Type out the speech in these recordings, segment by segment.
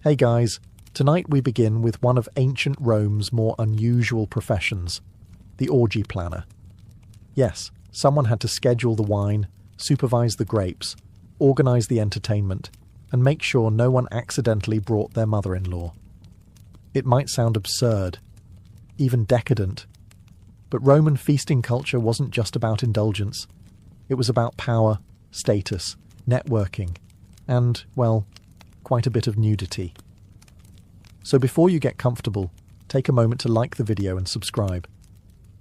Hey guys, tonight we begin with one of ancient Rome's more unusual professions, the orgy planner. Yes, someone had to schedule the wine, supervise the grapes, organise the entertainment, and make sure no one accidentally brought their mother-in-law. It might sound absurd, even decadent, but Roman feasting culture wasn't just about indulgence. It was about power, status, networking, and, well, quite a bit of nudity. So before you get comfortable, take a moment to like the video and subscribe,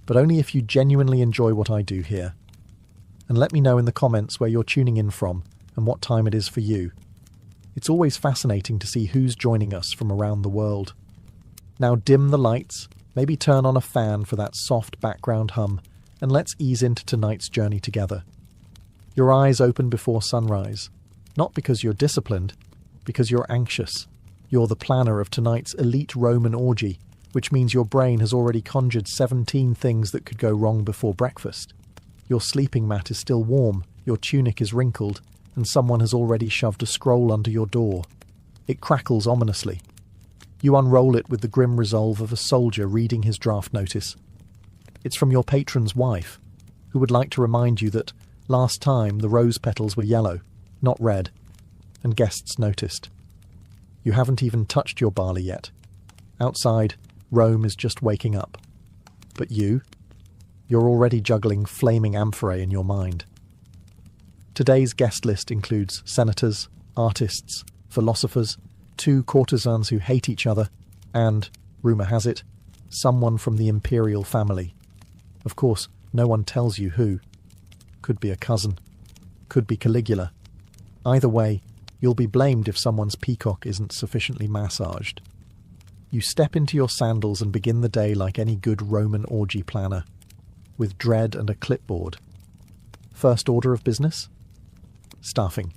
but only if you genuinely enjoy what I do here. And let me know in the comments where you're tuning in from and what time it is for you. It's always fascinating to see who's joining us from around the world. Now dim the lights, maybe turn on a fan for that soft background hum, and let's ease into tonight's journey together. Your eyes open before sunrise, not because you're disciplined, because you're anxious. You're the planner of tonight's elite Roman orgy, which means your brain has already conjured 17 things that could go wrong before breakfast. Your sleeping mat is still warm, your tunic is wrinkled, and someone has already shoved a scroll under your door. It crackles ominously. You unroll it with the grim resolve of a soldier reading his draft notice. It's from your patron's wife, who would like to remind you that last time the rose petals were yellow, not red, and guests noticed. You haven't even touched your barley yet. Outside, Rome is just waking up. But you're already juggling flaming amphorae in your mind. Today's guest list includes senators, artists, philosophers, 2 courtesans who hate each other, and, rumour has it, someone from the imperial family. Of course, no one tells you who. Could be a cousin. Could be Caligula. Either way, you'll be blamed if someone's peacock isn't sufficiently massaged. You step into your sandals and begin the day like any good Roman orgy planner, with dread and a clipboard. First order of business? Staffing.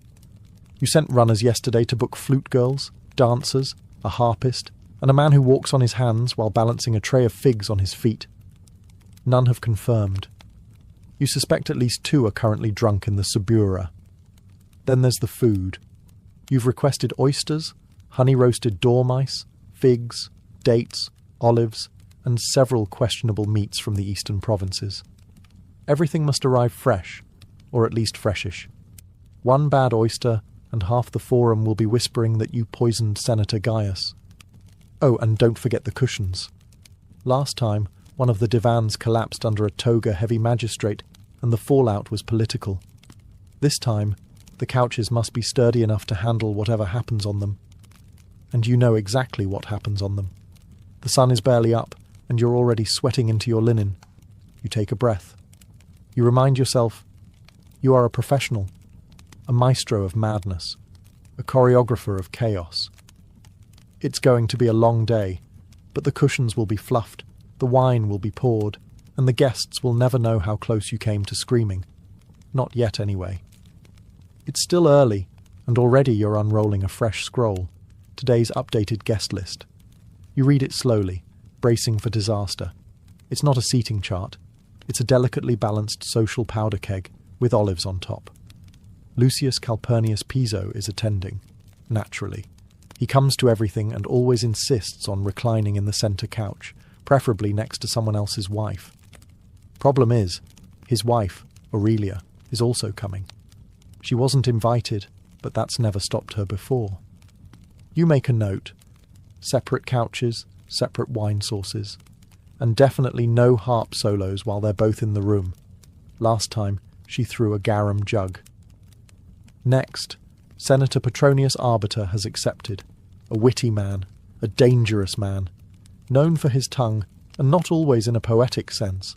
You sent runners yesterday to book flute girls, dancers, a harpist, and a man who walks on his hands while balancing a tray of figs on his feet. None have confirmed. You suspect at least 2 are currently drunk in the Subura. Then there's the food. You've requested oysters, honey-roasted dormice, figs, dates, olives, and several questionable meats from the eastern provinces. Everything must arrive fresh, or at least freshish. 1 bad oyster, and half the forum will be whispering that you poisoned Senator Gaius. Oh, and don't forget the cushions. Last time, one of the divans collapsed under a toga-heavy magistrate, and the fallout was political. This time, the couches must be sturdy enough to handle whatever happens on them. And you know exactly what happens on them. The sun is barely up, and you're already sweating into your linen. You take a breath. You remind yourself, you are a professional, a maestro of madness, a choreographer of chaos. It's going to be a long day, but the cushions will be fluffed, the wine will be poured, and the guests will never know how close you came to screaming. Not yet, anyway. It's still early, and already you're unrolling a fresh scroll, today's updated guest list. You read it slowly, bracing for disaster. It's not a seating chart. It's a delicately balanced social powder keg, with olives on top. Lucius Calpurnius Piso is attending, naturally. He comes to everything and always insists on reclining in the centre couch, preferably next to someone else's wife. Problem is, his wife, Aurelia, is also coming. She wasn't invited, but that's never stopped her before. You make a note. Separate couches, separate wine sauces, and definitely no harp solos while they're both in the room. Last time, she threw a garum jug. Next, Senator Petronius Arbiter has accepted. A witty man, a dangerous man, known for his tongue, and not always in a poetic sense.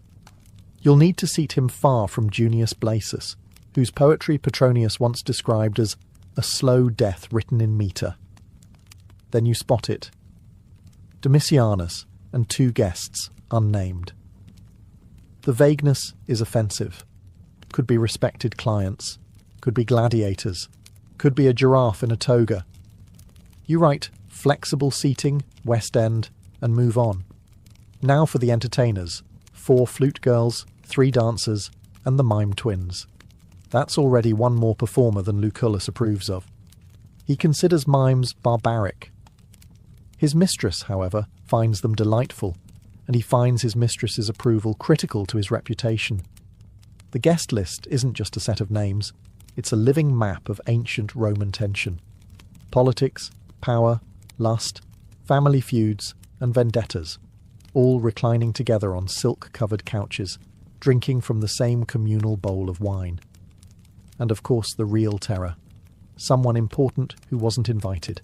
You'll need to seat him far from Junius Blasus, whose poetry Petronius once described as a slow death written in metre. Then you spot it. Domitianus and 2 guests, unnamed. The vagueness is offensive. Could be respected clients, could be gladiators, could be a giraffe in a toga. You write flexible seating, West End, and move on. Now for the entertainers, 4 flute girls, 3 dancers, and the mime twins. That's already one more performer than Lucullus approves of. He considers mimes barbaric, His mistress, however, finds them delightful, and he finds his mistress's approval critical to his reputation. The guest list isn't just a set of names, it's a living map of ancient Roman tension. Politics, power, lust, family feuds, and vendettas, all reclining together on silk-covered couches, drinking from the same communal bowl of wine. And of course the real terror, someone important who wasn't invited.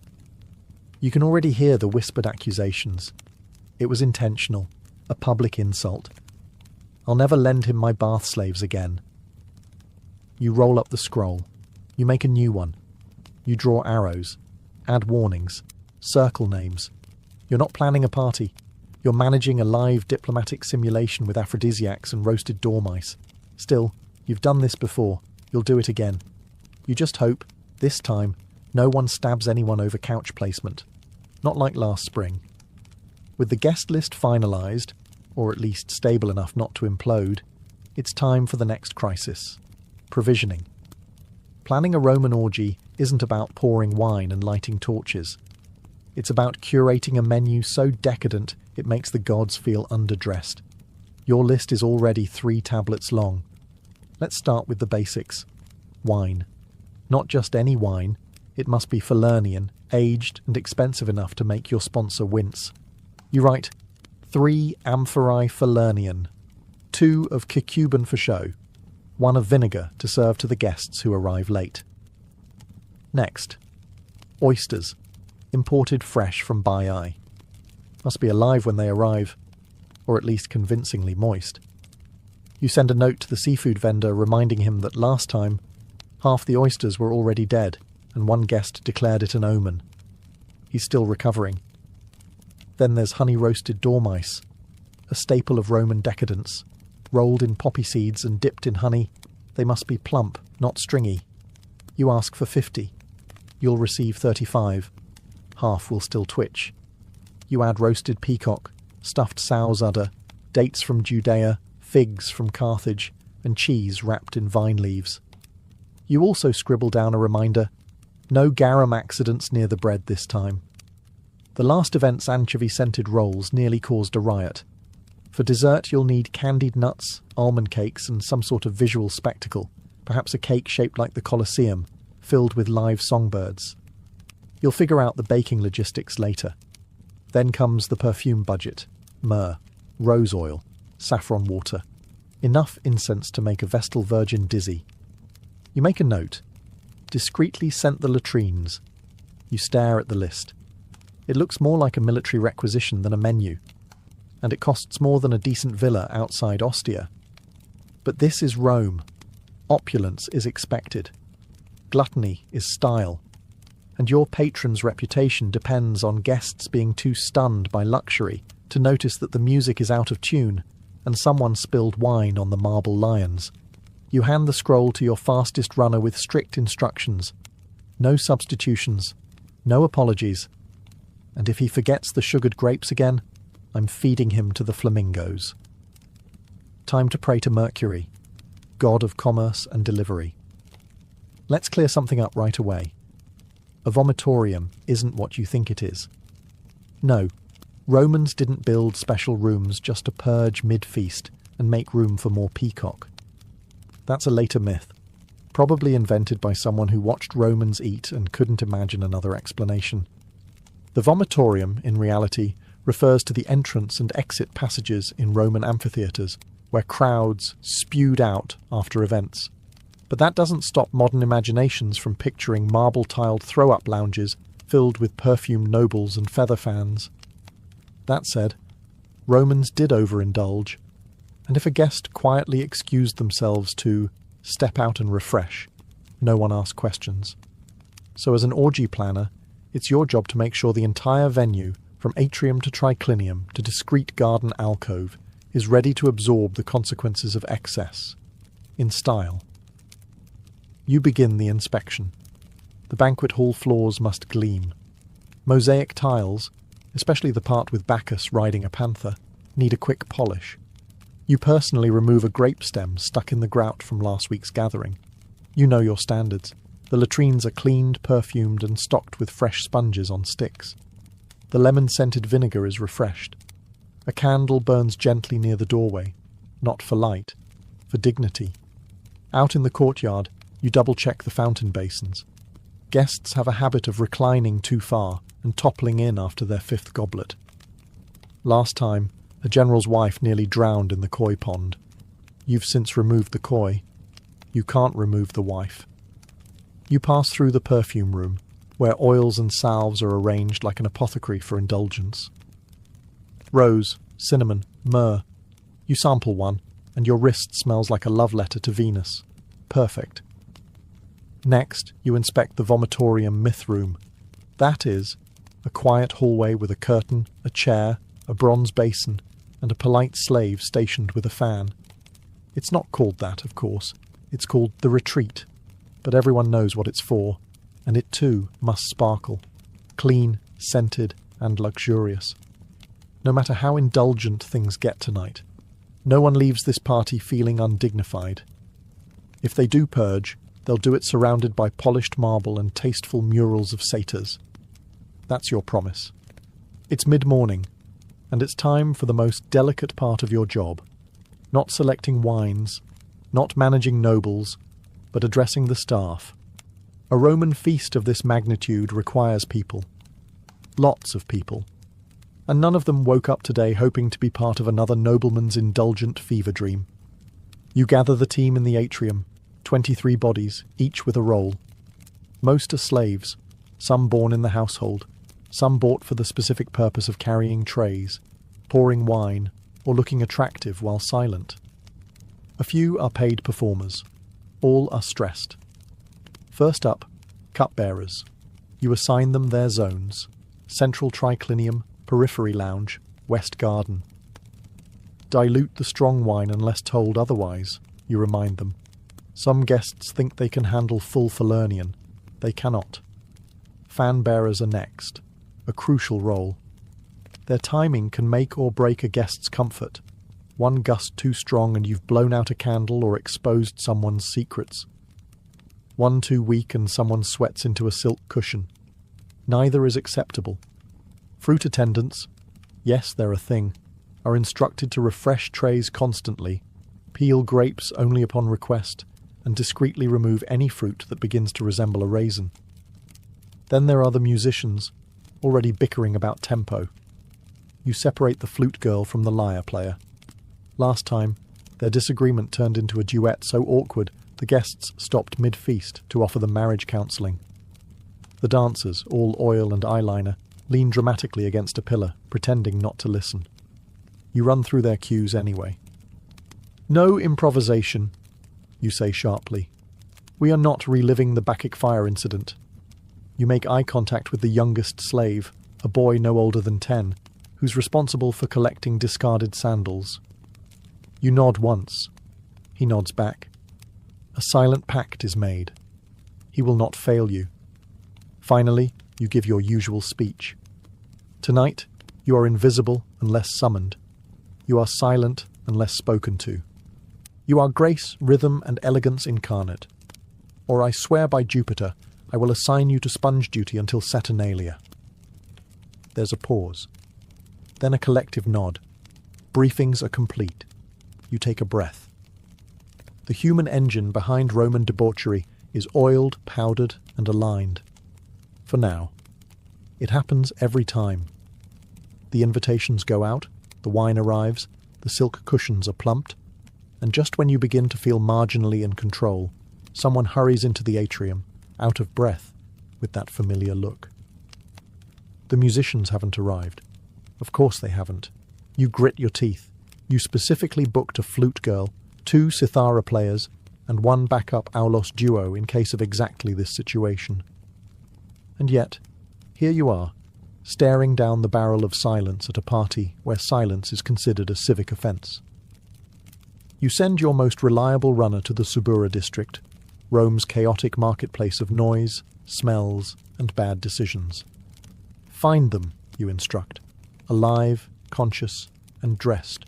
You can already hear the whispered accusations. It was intentional, a public insult. I'll never lend him my bath slaves again. You roll up the scroll. You make a new one. You draw arrows, add warnings, circle names. You're not planning a party. You're managing a live diplomatic simulation with aphrodisiacs and roasted dormice. Still, you've done this before. You'll do it again. You just hope, this time, no one stabs anyone over couch placement. Not like last spring. With the guest list finalised, or at least stable enough not to implode, it's time for the next crisis. Provisioning. Planning a Roman orgy isn't about pouring wine and lighting torches. It's about curating a menu so decadent it makes the gods feel underdressed. Your list is already 3 tablets long. Let's start with the basics. Wine. Not just any wine, it must be Falernian, aged and expensive enough to make your sponsor wince. You write 3 amphorae Falernian, 2 of Cacuban for show, 1 of vinegar to serve to the guests who arrive late. Next, oysters, imported fresh from Baiae. Must be alive when they arrive, or at least convincingly moist. You send a note to the seafood vendor reminding him that last time, half the oysters were already dead, and one guest declared it an omen. He's still recovering. Then there's honey-roasted dormice, a staple of Roman decadence. Rolled in poppy seeds and dipped in honey, they must be plump, not stringy. You ask for 50. You'll receive 35. Half will still twitch. You add roasted peacock, stuffed sow's udder, dates from Judea, figs from Carthage, and cheese wrapped in vine leaves. You also scribble down a reminder, no garum accidents near the bread this time. The last event's anchovy-scented rolls nearly caused a riot. For dessert you'll need candied nuts, almond cakes, and some sort of visual spectacle, perhaps a cake shaped like the Colosseum, filled with live songbirds. You'll figure out the baking logistics later. Then comes the perfume budget: myrrh, rose oil, saffron water. Enough incense to make a Vestal Virgin dizzy. You make a note. Discreetly scent the latrines. You stare at the list. It looks more like a military requisition than a menu, and it costs more than a decent villa outside Ostia. But this is Rome. Opulence is expected. Gluttony is style. And your patron's reputation depends on guests being too stunned by luxury to notice that the music is out of tune and someone spilled wine on the marble lions. You hand the scroll to your fastest runner with strict instructions. No substitutions. No apologies. And if he forgets the sugared grapes again, I'm feeding him to the flamingos. Time to pray to Mercury, god of commerce and delivery. Let's clear something up right away. A vomitorium isn't what you think it is. No, Romans didn't build special rooms just to purge mid-feast and make room for more peacock. That's a later myth, probably invented by someone who watched Romans eat and couldn't imagine another explanation. The vomitorium, in reality, refers to the entrance and exit passages in Roman amphitheatres, where crowds spewed out after events. But that doesn't stop modern imaginations from picturing marble-tiled throw-up lounges filled with perfumed nobles and feather fans. That said, Romans did overindulge, and if a guest quietly excused themselves to step out and refresh, no one asked questions. So as an orgy planner, it's your job to make sure the entire venue, from atrium to triclinium to discreet garden alcove, is ready to absorb the consequences of excess, in style. You begin the inspection. The banquet hall floors must gleam. Mosaic tiles, especially the part with Bacchus riding a panther, need a quick polish. You personally remove a grape stem stuck in the grout from last week's gathering. You know your standards. The latrines are cleaned, perfumed, and stocked with fresh sponges on sticks. The lemon-scented vinegar is refreshed. A candle burns gently near the doorway, not for light, for dignity. Out in the courtyard, you double-check the fountain basins. Guests have a habit of reclining too far and toppling in after their fifth goblet. Last time, a general's wife nearly drowned in the koi pond. You've since removed the koi. You can't remove the wife. You pass through the perfume room, where oils and salves are arranged like an apothecary for indulgence. Rose, cinnamon, myrrh. You sample one, and your wrist smells like a love letter to Venus. Perfect. Next, you inspect the vomitorium myth room. That is, a quiet hallway with a curtain, a chair, a bronze basin, and a polite slave stationed with a fan. It's not called that, of course. It's called the retreat, but everyone knows what it's for, and it too must sparkle, clean, scented, and luxurious. No matter how indulgent things get tonight, no one leaves this party feeling undignified. If they do purge, they'll do it surrounded by polished marble and tasteful murals of satyrs. That's your promise. It's mid-morning, and it's time for the most delicate part of your job. Not selecting wines, not managing nobles, but addressing the staff. A Roman feast of this magnitude requires people. Lots of people. And none of them woke up today hoping to be part of another nobleman's indulgent fever dream. You gather the team in the atrium, 23 bodies, each with a role. Most are slaves, some born in the household, some bought for the specific purpose of carrying trays, pouring wine, or looking attractive while silent. A few are paid performers. All are stressed. First up, cupbearers. You assign them their zones: central triclinium, periphery lounge, west garden. Dilute the strong wine unless told otherwise, you remind them. Some guests think they can handle full Falernian. They cannot. Fan bearers are next, a crucial role. Their timing can make or break a guest's comfort. One gust too strong and you've blown out a candle or exposed someone's secrets. One too weak and someone sweats into a silk cushion. Neither is acceptable. Fruit attendants, yes, they're a thing, are instructed to refresh trays constantly, peel grapes only upon request, and discreetly remove any fruit that begins to resemble a raisin. Then there are the musicians, already bickering about tempo. You separate the flute girl from the lyre player. Last time, their disagreement turned into a duet so awkward the guests stopped mid-feast to offer them marriage counselling. The dancers, all oil and eyeliner, lean dramatically against a pillar, pretending not to listen. You run through their cues anyway. No improvisation, you say sharply. We are not reliving the Bacchic fire incident. You make eye contact with the youngest slave, a boy no older than 10, who's responsible for collecting discarded sandals. You nod once. He nods back. A silent pact is made. He will not fail you. Finally, you give your usual speech. Tonight, you are invisible unless summoned. You are silent unless spoken to. You are grace, rhythm, and elegance incarnate. Or I swear by Jupiter, I will assign you to sponge duty until Saturnalia. There's a pause. Then a collective nod. Briefings are complete. You take a breath. The human engine behind Roman debauchery is oiled, powdered, and aligned. For now. It happens every time. The invitations go out, the wine arrives, the silk cushions are plumped, and just when you begin to feel marginally in control, someone hurries into the atrium, out of breath, with that familiar look. The musicians haven't arrived. Of course they haven't. You grit your teeth. You specifically booked a flute girl, 2 cithara players, and 1 backup aulos duo in case of exactly this situation. And yet, here you are, staring down the barrel of silence at a party where silence is considered a civic offence. You send your most reliable runner to the Subura district, Rome's chaotic marketplace of noise, smells, and bad decisions. Find them, you instruct, alive, conscious, and dressed.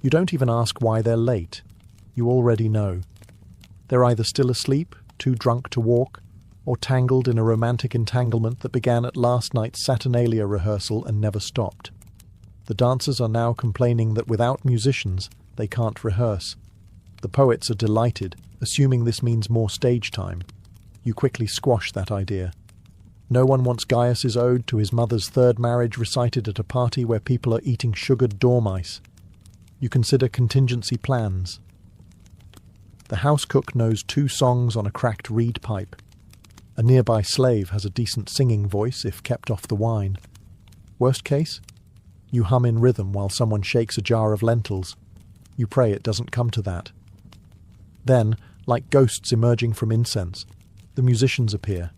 You don't even ask why they're late. You already know. They're either still asleep, too drunk to walk, or tangled in a romantic entanglement that began at last night's Saturnalia rehearsal and never stopped. The dancers are now complaining that without musicians, they can't rehearse. The poets are delighted, assuming this means more stage time. You quickly squash that idea. No one wants Gaius's ode to his mother's third marriage recited at a party where people are eating sugared dormice. You consider contingency plans. The house cook knows 2 songs on a cracked reed pipe. A nearby slave has a decent singing voice if kept off the wine. Worst case? You hum in rhythm while someone shakes a jar of lentils. You pray it doesn't come to that. Then, like ghosts emerging from incense, the musicians appear,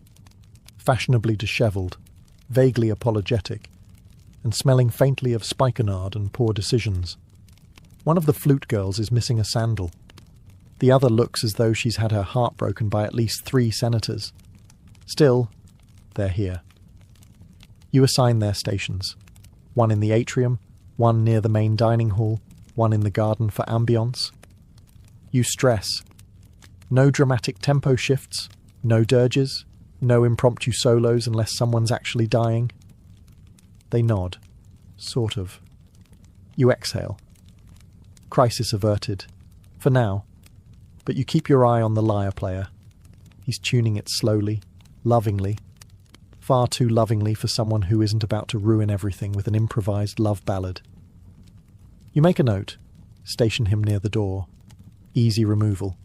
fashionably dishevelled, vaguely apologetic, and smelling faintly of spikenard and poor decisions. One of the flute girls is missing a sandal. The other looks as though she's had her heart broken by at least 3 senators. Still, they're here. You assign their stations. One in the atrium, one near the main dining hall, one in the garden for ambience. You stress. No dramatic tempo shifts, no dirges, no impromptu solos unless someone's actually dying. They nod. Sort of. You exhale. Crisis averted. For now. But you keep your eye on the lyre player. He's tuning it slowly, lovingly. Far too lovingly for someone who isn't about to ruin everything with an improvised love ballad. You make a note. Station him near the door. Easy removal.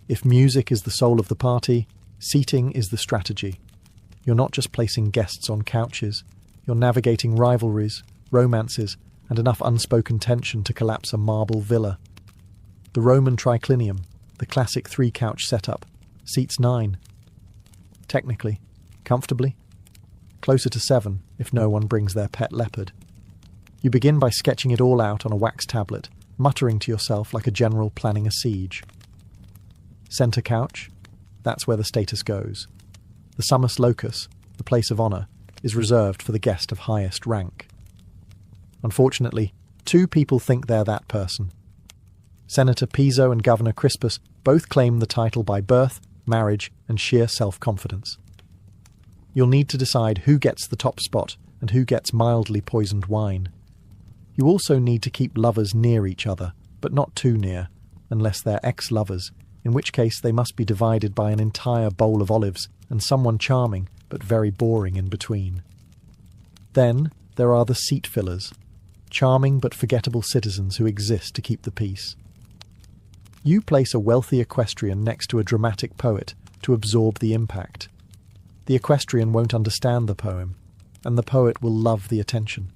If music is the soul of the party, seating is the strategy. You're not just placing guests on couches. You're navigating rivalries, romances, and enough unspoken tension to collapse a marble villa. The Roman triclinium, the classic 3-couch setup, seats 9. Technically, comfortably, closer to 7 if no one brings their pet leopard. You begin by sketching it all out on a wax tablet, muttering to yourself like a general planning a siege. Centre couch, that's where the status goes. The summus locus, the place of honour, is reserved for the guest of highest rank. Unfortunately, 2 people think they're that person. Senator Piso and Governor Crispus both claim the title by birth, marriage, and sheer self-confidence. You'll need to decide who gets the top spot and who gets mildly poisoned wine. You also need to keep lovers near each other, but not too near, unless they're ex-lovers, in which case they must be divided by an entire bowl of olives and someone charming but very boring in between. Then there are the seat fillers, charming but forgettable citizens who exist to keep the peace. You place a wealthy equestrian next to a dramatic poet to absorb the impact. The equestrian won't understand the poem, and the poet will love the attention.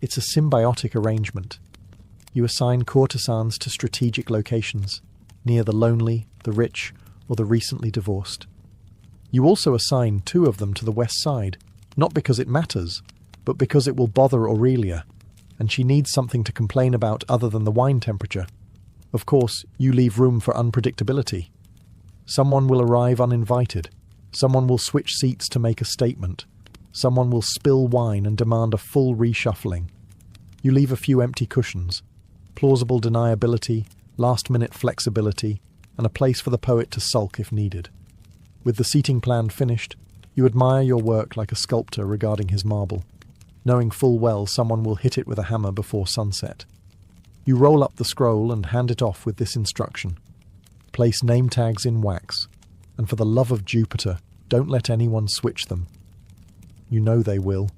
It's a symbiotic arrangement. You assign courtesans to strategic locations, near the lonely, the rich, or the recently divorced. You also assign 2 of them to the west side, not because it matters, but because it will bother Aurelia, and she needs something to complain about other than the wine temperature. Of course, you leave room for unpredictability. Someone will arrive uninvited. Someone will switch seats to make a statement. Someone will spill wine and demand a full reshuffling. You leave a few empty cushions, plausible deniability, last-minute flexibility, and a place for the poet to sulk if needed. With the seating plan finished, you admire your work like a sculptor regarding his marble, knowing full well someone will hit it with a hammer before sunset. You roll up the scroll and hand it off with this instruction. Place name tags in wax, and for the love of Jupiter, don't let anyone switch them. You know they will,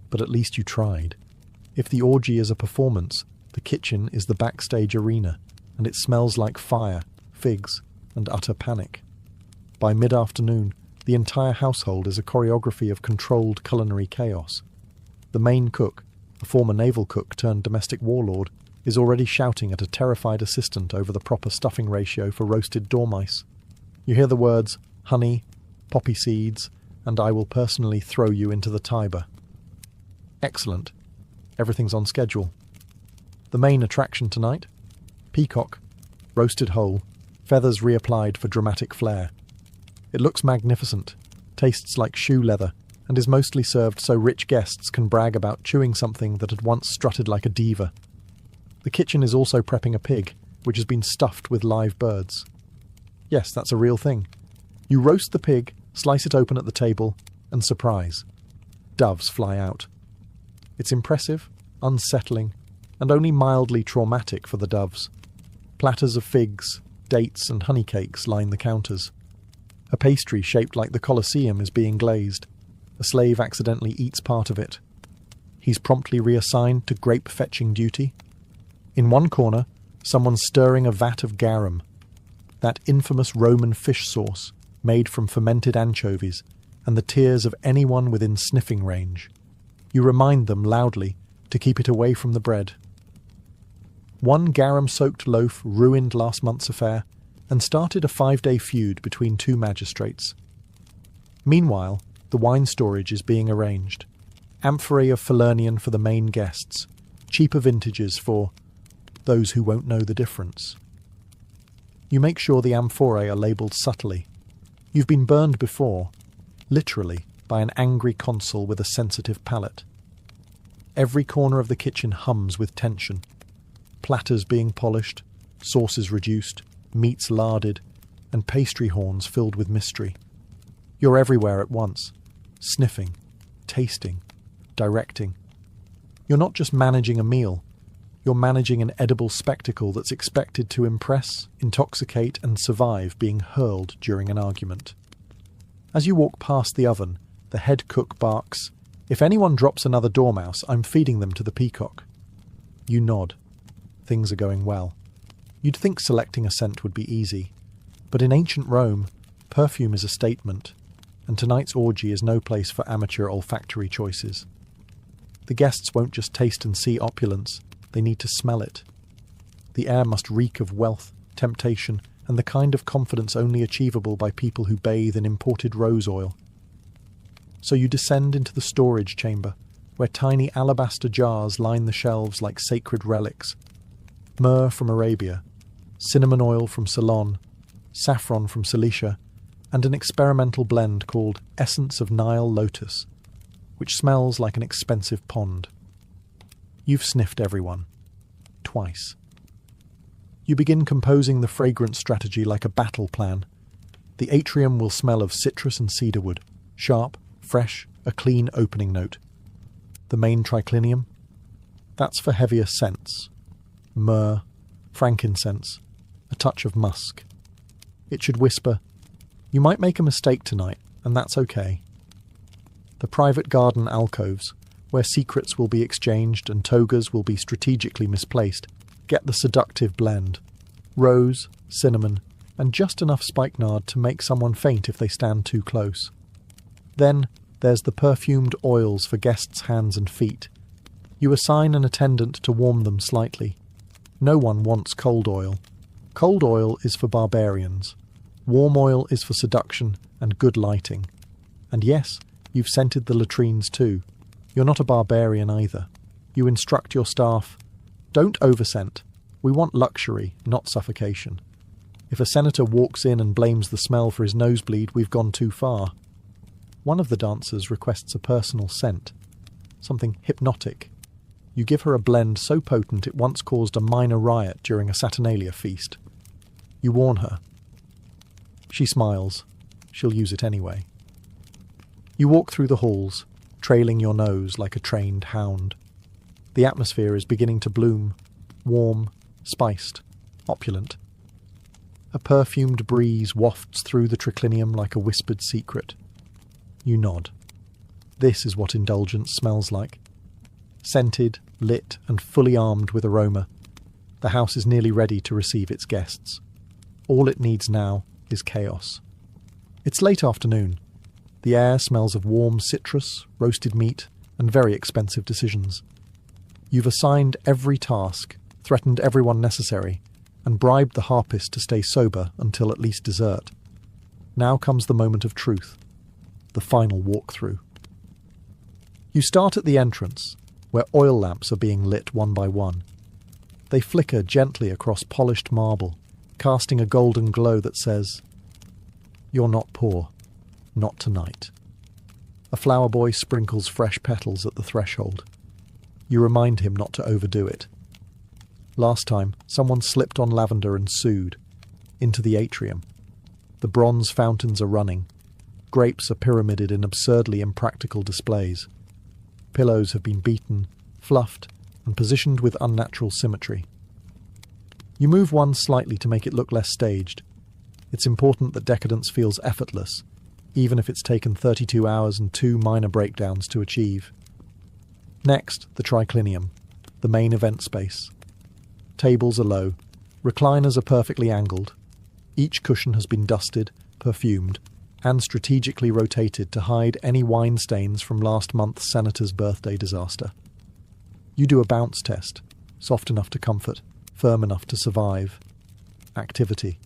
but at least you tried. If the orgy is a performance, the kitchen is the backstage arena, and it smells like fire, figs, and utter panic. By mid-afternoon, the entire household is a choreography of controlled culinary chaos. The main cook, a former naval cook turned domestic warlord, is already shouting at a terrified assistant over the proper stuffing ratio for roasted dormice. You hear the words, honey, poppy seeds, and I will personally throw you into the Tiber. Excellent. Everything's on schedule. The main attraction tonight? Peacock, roasted whole, feathers reapplied for dramatic flair. It looks magnificent, tastes like shoe leather, and is mostly served so rich guests can brag about chewing something that had once strutted like a diva. The kitchen is also prepping a pig, which has been stuffed with live birds. Yes, that's a real thing. You roast the pig, slice it open at the table, and surprise. Doves fly out. It's impressive, unsettling, and only mildly traumatic for the doves. Platters of figs, dates, and honey cakes line the counters. A pastry shaped like the Colosseum is being glazed. A slave accidentally eats part of it. He's promptly reassigned to grape-fetching duty. In one corner, someone's stirring a vat of garum, that infamous Roman fish sauce made from fermented anchovies and the tears of anyone within sniffing range. You remind them loudly to keep it away from the bread. One garum-soaked loaf ruined last month's affair and started a 5-day feud between two magistrates. Meanwhile, the wine storage is being arranged. Amphorae of Falernian for the main guests, cheaper vintages for those who won't know the difference. You make sure the amphorae are labelled subtly. You've been burned before, literally, by an angry consul with a sensitive palate. Every corner of the kitchen hums with tension. Platters being polished, sauces reduced, meats larded, and pastry horns filled with mystery. You're everywhere at once, sniffing, tasting, directing. You're not just managing a meal, you're managing an edible spectacle that's expected to impress, intoxicate, and survive being hurled during an argument. As you walk past the oven, the head cook barks, "If anyone drops another dormouse, I'm feeding them to the peacock." You nod. Things are going well. You'd think selecting a scent would be easy, but in ancient Rome, perfume is a statement, and tonight's orgy is no place for amateur olfactory choices. The guests won't just taste and see opulence, they need to smell it. The air must reek of wealth, temptation, and the kind of confidence only achievable by people who bathe in imported rose oil. So you descend into the storage chamber, where tiny alabaster jars line the shelves like sacred relics. Myrrh from Arabia, cinnamon oil from Ceylon, saffron from Cilicia, and an experimental blend called Essence of Nile Lotus, which smells like an expensive pond. You've sniffed everyone. Twice. You begin composing the fragrance strategy like a battle plan. The atrium will smell of citrus and cedarwood, sharp, fresh, a clean opening note. The main triclinium? That's for heavier scents. Myrrh, frankincense, a touch of musk. It should whisper, "You might make a mistake tonight, and that's okay." The private garden alcoves, where secrets will be exchanged and togas will be strategically misplaced, get the seductive blend. Rose, cinnamon, and just enough spikenard to make someone faint if they stand too close. Then there's the perfumed oils for guests' hands and feet. You assign an attendant to warm them slightly. No one wants cold oil. Cold oil is for barbarians. Warm oil is for seduction and good lighting. And yes, you've scented the latrines too. You're not a barbarian either. You instruct your staff, "Don't overscent. We want luxury, not suffocation. If a senator walks in and blames the smell for his nosebleed, we've gone too far." One of the dancers requests a personal scent, something hypnotic. You give her a blend so potent it once caused a minor riot during a Saturnalia feast. You warn her. She smiles. She'll use it anyway. You walk through the halls, trailing your nose like a trained hound. The atmosphere is beginning to bloom, warm, spiced, opulent. A perfumed breeze wafts through the triclinium like a whispered secret. You nod. This is what indulgence smells like. Scented, lit, and fully armed with aroma, the house is nearly ready to receive its guests. All it needs now is chaos. It's late afternoon. The air smells of warm citrus, roasted meat, and very expensive decisions. You've assigned every task, threatened everyone necessary, and bribed the harpist to stay sober until at least dessert. Now comes the moment of truth, the final walkthrough. You start at the entrance, where oil lamps are being lit one by one. They flicker gently across polished marble, casting a golden glow that says, "You're not poor, not tonight." A flower boy sprinkles fresh petals at the threshold. You remind him not to overdo it. Last time, someone slipped on lavender and sued. Into the atrium. The bronze fountains are running. Grapes are pyramided in absurdly impractical displays. Pillows have been beaten, fluffed, and positioned with unnatural symmetry. You move one slightly to make it look less staged. It's important that decadence feels effortless, even if it's taken 32 hours and 2 minor breakdowns to achieve. Next, the triclinium, the main event space. Tables are low, recliners are perfectly angled. Each cushion has been dusted, perfumed, and strategically rotated to hide any wine stains from last month's senator's birthday disaster. You do a bounce test, soft enough to comfort, firm enough to survive. Activity.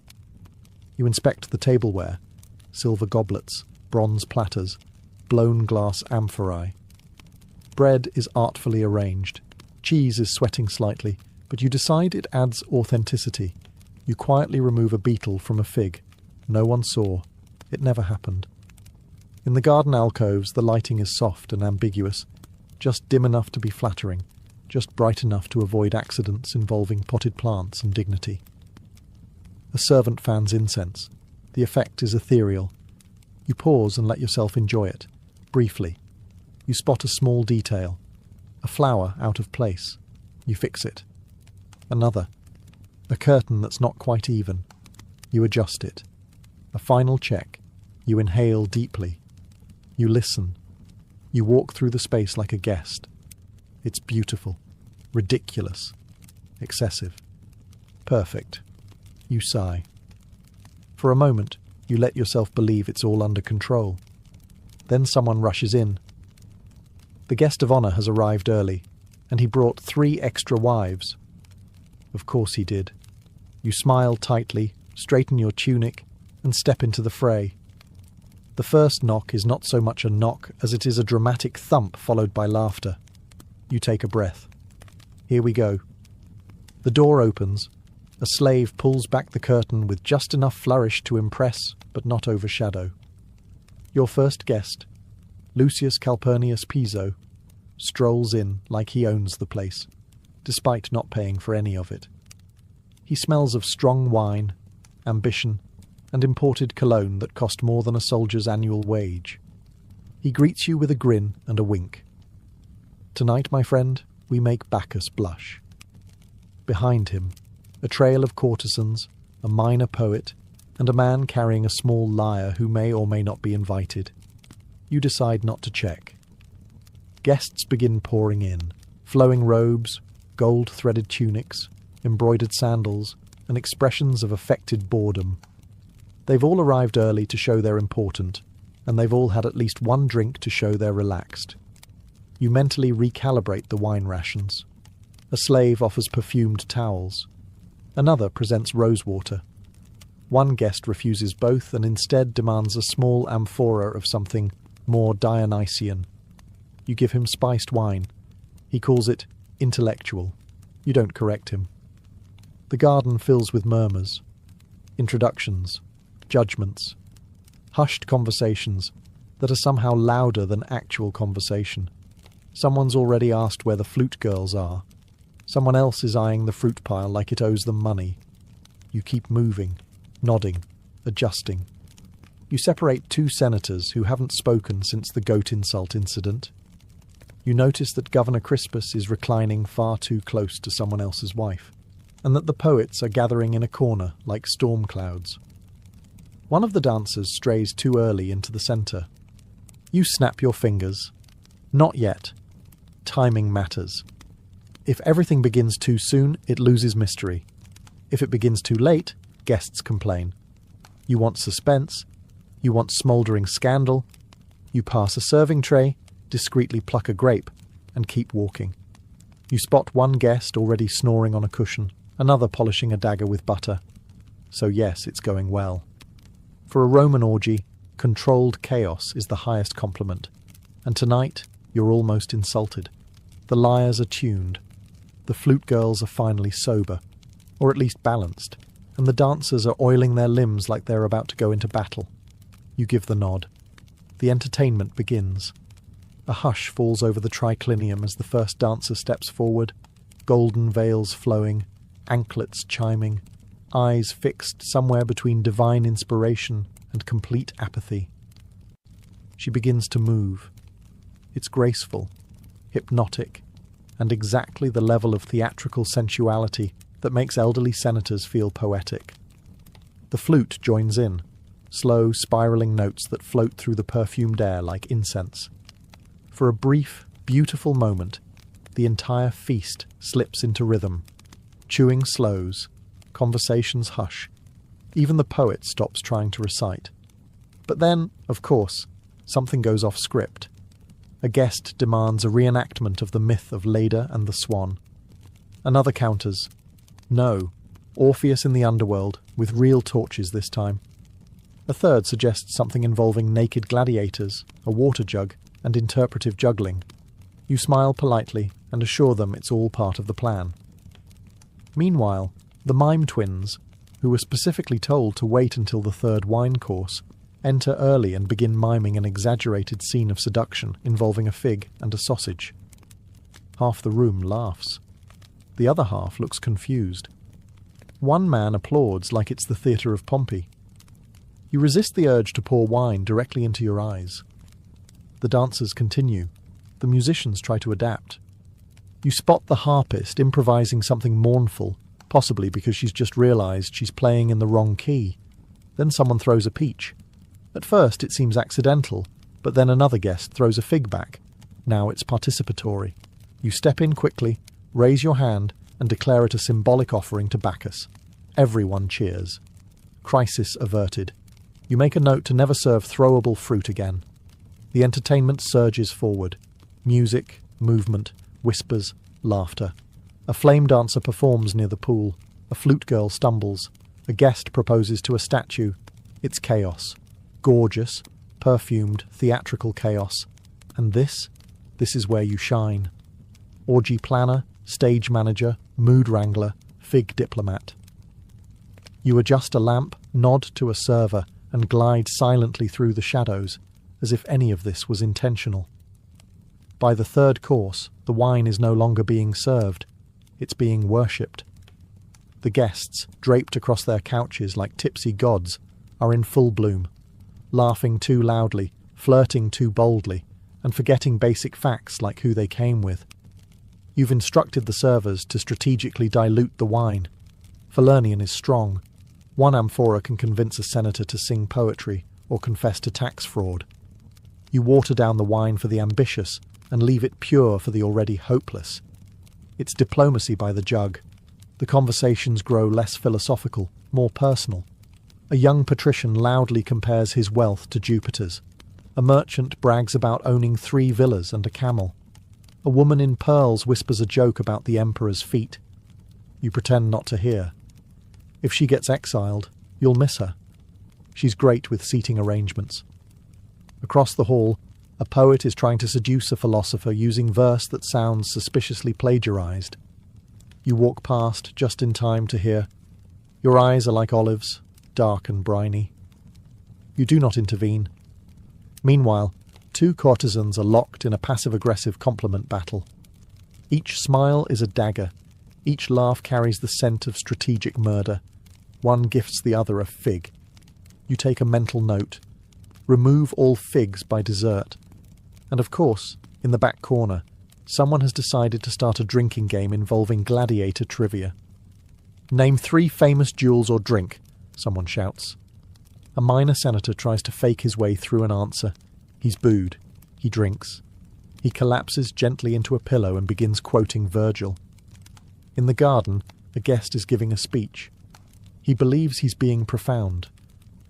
You inspect the tableware, silver goblets, bronze platters, blown glass amphorae. Bread is artfully arranged. Cheese is sweating slightly, but you decide it adds authenticity. You quietly remove a beetle from a fig. No one saw. It never happened. In the garden alcoves, the lighting is soft and ambiguous, just dim enough to be flattering, just bright enough to avoid accidents involving potted plants and dignity. A servant fans incense. The effect is ethereal. You pause and let yourself enjoy it, briefly. You spot a small detail. A flower out of place. You fix it. Another. A curtain that's not quite even. You adjust it. A final check. You inhale deeply. You listen. You walk through the space like a guest. It's beautiful. Ridiculous. Excessive. Perfect. You sigh. For a moment, you let yourself believe it's all under control. Then someone rushes in. The guest of honor has arrived early, and he brought 3 extra wives. Of course he did. You smile tightly, straighten your tunic, and step into the fray. The first knock is not so much a knock as it is a dramatic thump followed by laughter. You take a breath. Here we go. The door opens. A slave pulls back the curtain with just enough flourish to impress but not overshadow. Your first guest, Lucius Calpurnius Piso, strolls in like he owns the place, despite not paying for any of it. He smells of strong wine, ambition, and imported cologne that cost more than a soldier's annual wage. He greets you with a grin and a wink. Tonight, my friend, we make Bacchus blush. Behind him, a trail of courtesans, a minor poet, and a man carrying a small lyre who may or may not be invited. You decide not to check. Guests begin pouring in, flowing robes, gold-threaded tunics, embroidered sandals, and expressions of affected boredom. They've all arrived early to show they're important, and they've all had at least one drink to show they're relaxed. You mentally recalibrate the wine rations. A slave offers perfumed towels. Another presents rosewater. One guest refuses both and instead demands a small amphora of something more Dionysian. You give him spiced wine. He calls it intellectual. You don't correct him. The garden fills with murmurs, introductions, judgments, hushed conversations that are somehow louder than actual conversation. Someone's already asked where the flute girls are. Someone else is eyeing the fruit pile like it owes them money. You keep moving, nodding, adjusting. You separate 2 senators who haven't spoken since the goat insult incident. You notice that Governor Crispus is reclining far too close to someone else's wife, and that the poets are gathering in a corner like storm clouds. One of the dancers strays too early into the centre. You snap your fingers. Not yet. Timing matters. If everything begins too soon, it loses mystery. If it begins too late, guests complain. You want suspense. You want smouldering scandal. You pass a serving tray, discreetly pluck a grape, and keep walking. You spot one guest already snoring on a cushion, another polishing a dagger with butter. So yes, it's going well. For a Roman orgy, controlled chaos is the highest compliment. And tonight, you're almost insulted. The lyres are tuned. The flute girls are finally sober, or at least balanced, and the dancers are oiling their limbs like they're about to go into battle. You give the nod. The entertainment begins. A hush falls over the triclinium as the first dancer steps forward, golden veils flowing, anklets chiming, eyes fixed somewhere between divine inspiration and complete apathy. she begins to move. It's graceful, hypnotic, and exactly the level of theatrical sensuality that makes elderly senators feel poetic. The flute joins in, slow, spiraling notes that float through the perfumed air like incense. For a brief, beautiful moment, the entire feast slips into rhythm. Chewing slows, conversations hush, even the poet stops trying to recite. But then, of course, something goes off script. A guest demands a reenactment of the myth of Leda and the Swan. Another counters, no, Orpheus in the underworld, with real torches this time. A third suggests something involving naked gladiators, a water jug, and interpretive juggling. You smile politely and assure them it's all part of the plan. Meanwhile, the mime twins, who were specifically told to wait until the third wine course, enter early and begin miming an exaggerated scene of seduction involving a fig and a sausage. Half the room laughs. The other half looks confused. One man applauds like it's the theatre of Pompey. You resist the urge to pour wine directly into your eyes. The dancers continue. The musicians try to adapt. You spot the harpist improvising something mournful, possibly because she's just realised she's playing in the wrong key. Then someone throws a peach. At first it seems accidental, but then another guest throws a fig back. Now it's participatory. You step in quickly, raise your hand, and declare it a symbolic offering to Bacchus. Everyone cheers. Crisis averted. You make a note to never serve throwable fruit again. The entertainment surges forward. Music, movement, whispers, laughter. A flame dancer performs near the pool. A flute girl stumbles. A guest proposes to a statue. It's chaos. Gorgeous, perfumed, theatrical chaos. And this is where you shine. Orgy planner, stage manager, mood wrangler, fig diplomat. You adjust a lamp, nod to a server, and glide silently through the shadows, as if any of this was intentional. By the third course, the wine is no longer being served. It's being worshipped. The guests, draped across their couches like tipsy gods, are in full bloom, laughing too loudly, flirting too boldly, and forgetting basic facts like who they came with. You've instructed the servers to strategically dilute the wine. Falernian is strong. One amphora can convince a senator to sing poetry or confess to tax fraud. You water down the wine for the ambitious and leave it pure for the already hopeless. It's diplomacy by the jug. The conversations grow less philosophical, more personal. A young patrician loudly compares his wealth to Jupiter's. A merchant brags about owning 3 villas and a camel. A woman in pearls whispers a joke about the emperor's feet. You pretend not to hear. If she gets exiled, you'll miss her. She's great with seating arrangements. Across the hall, a poet is trying to seduce a philosopher using verse that sounds suspiciously plagiarized. You walk past just in time to hear, "Your eyes are like olives, dark and briny." You do not intervene. Meanwhile, 2 courtesans are locked in a passive-aggressive compliment battle. Each smile is a dagger. Each laugh carries the scent of strategic murder. One gifts the other a fig. You take a mental note. Remove all figs by dessert. And of course, in the back corner, someone has decided to start a drinking game involving gladiator trivia. "Name 3 famous duels or drink," someone shouts. A minor senator tries to fake his way through an answer. He's booed. He drinks. He collapses gently into a pillow and begins quoting Virgil. In the garden, a guest is giving a speech. He believes he's being profound.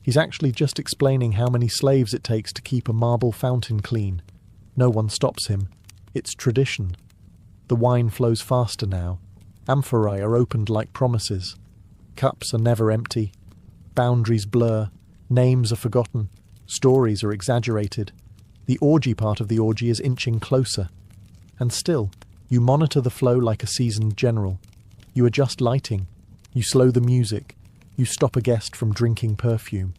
He's actually just explaining how many slaves it takes to keep a marble fountain clean. No one stops him. It's tradition. The wine flows faster now. Amphorae are opened like promises. Cups are never empty. Boundaries blur. Names are forgotten. Stories are exaggerated. The orgy part of the orgy is inching closer. And still, you monitor the flow like a seasoned general. You adjust lighting. You slow the music. You stop a guest from drinking perfume.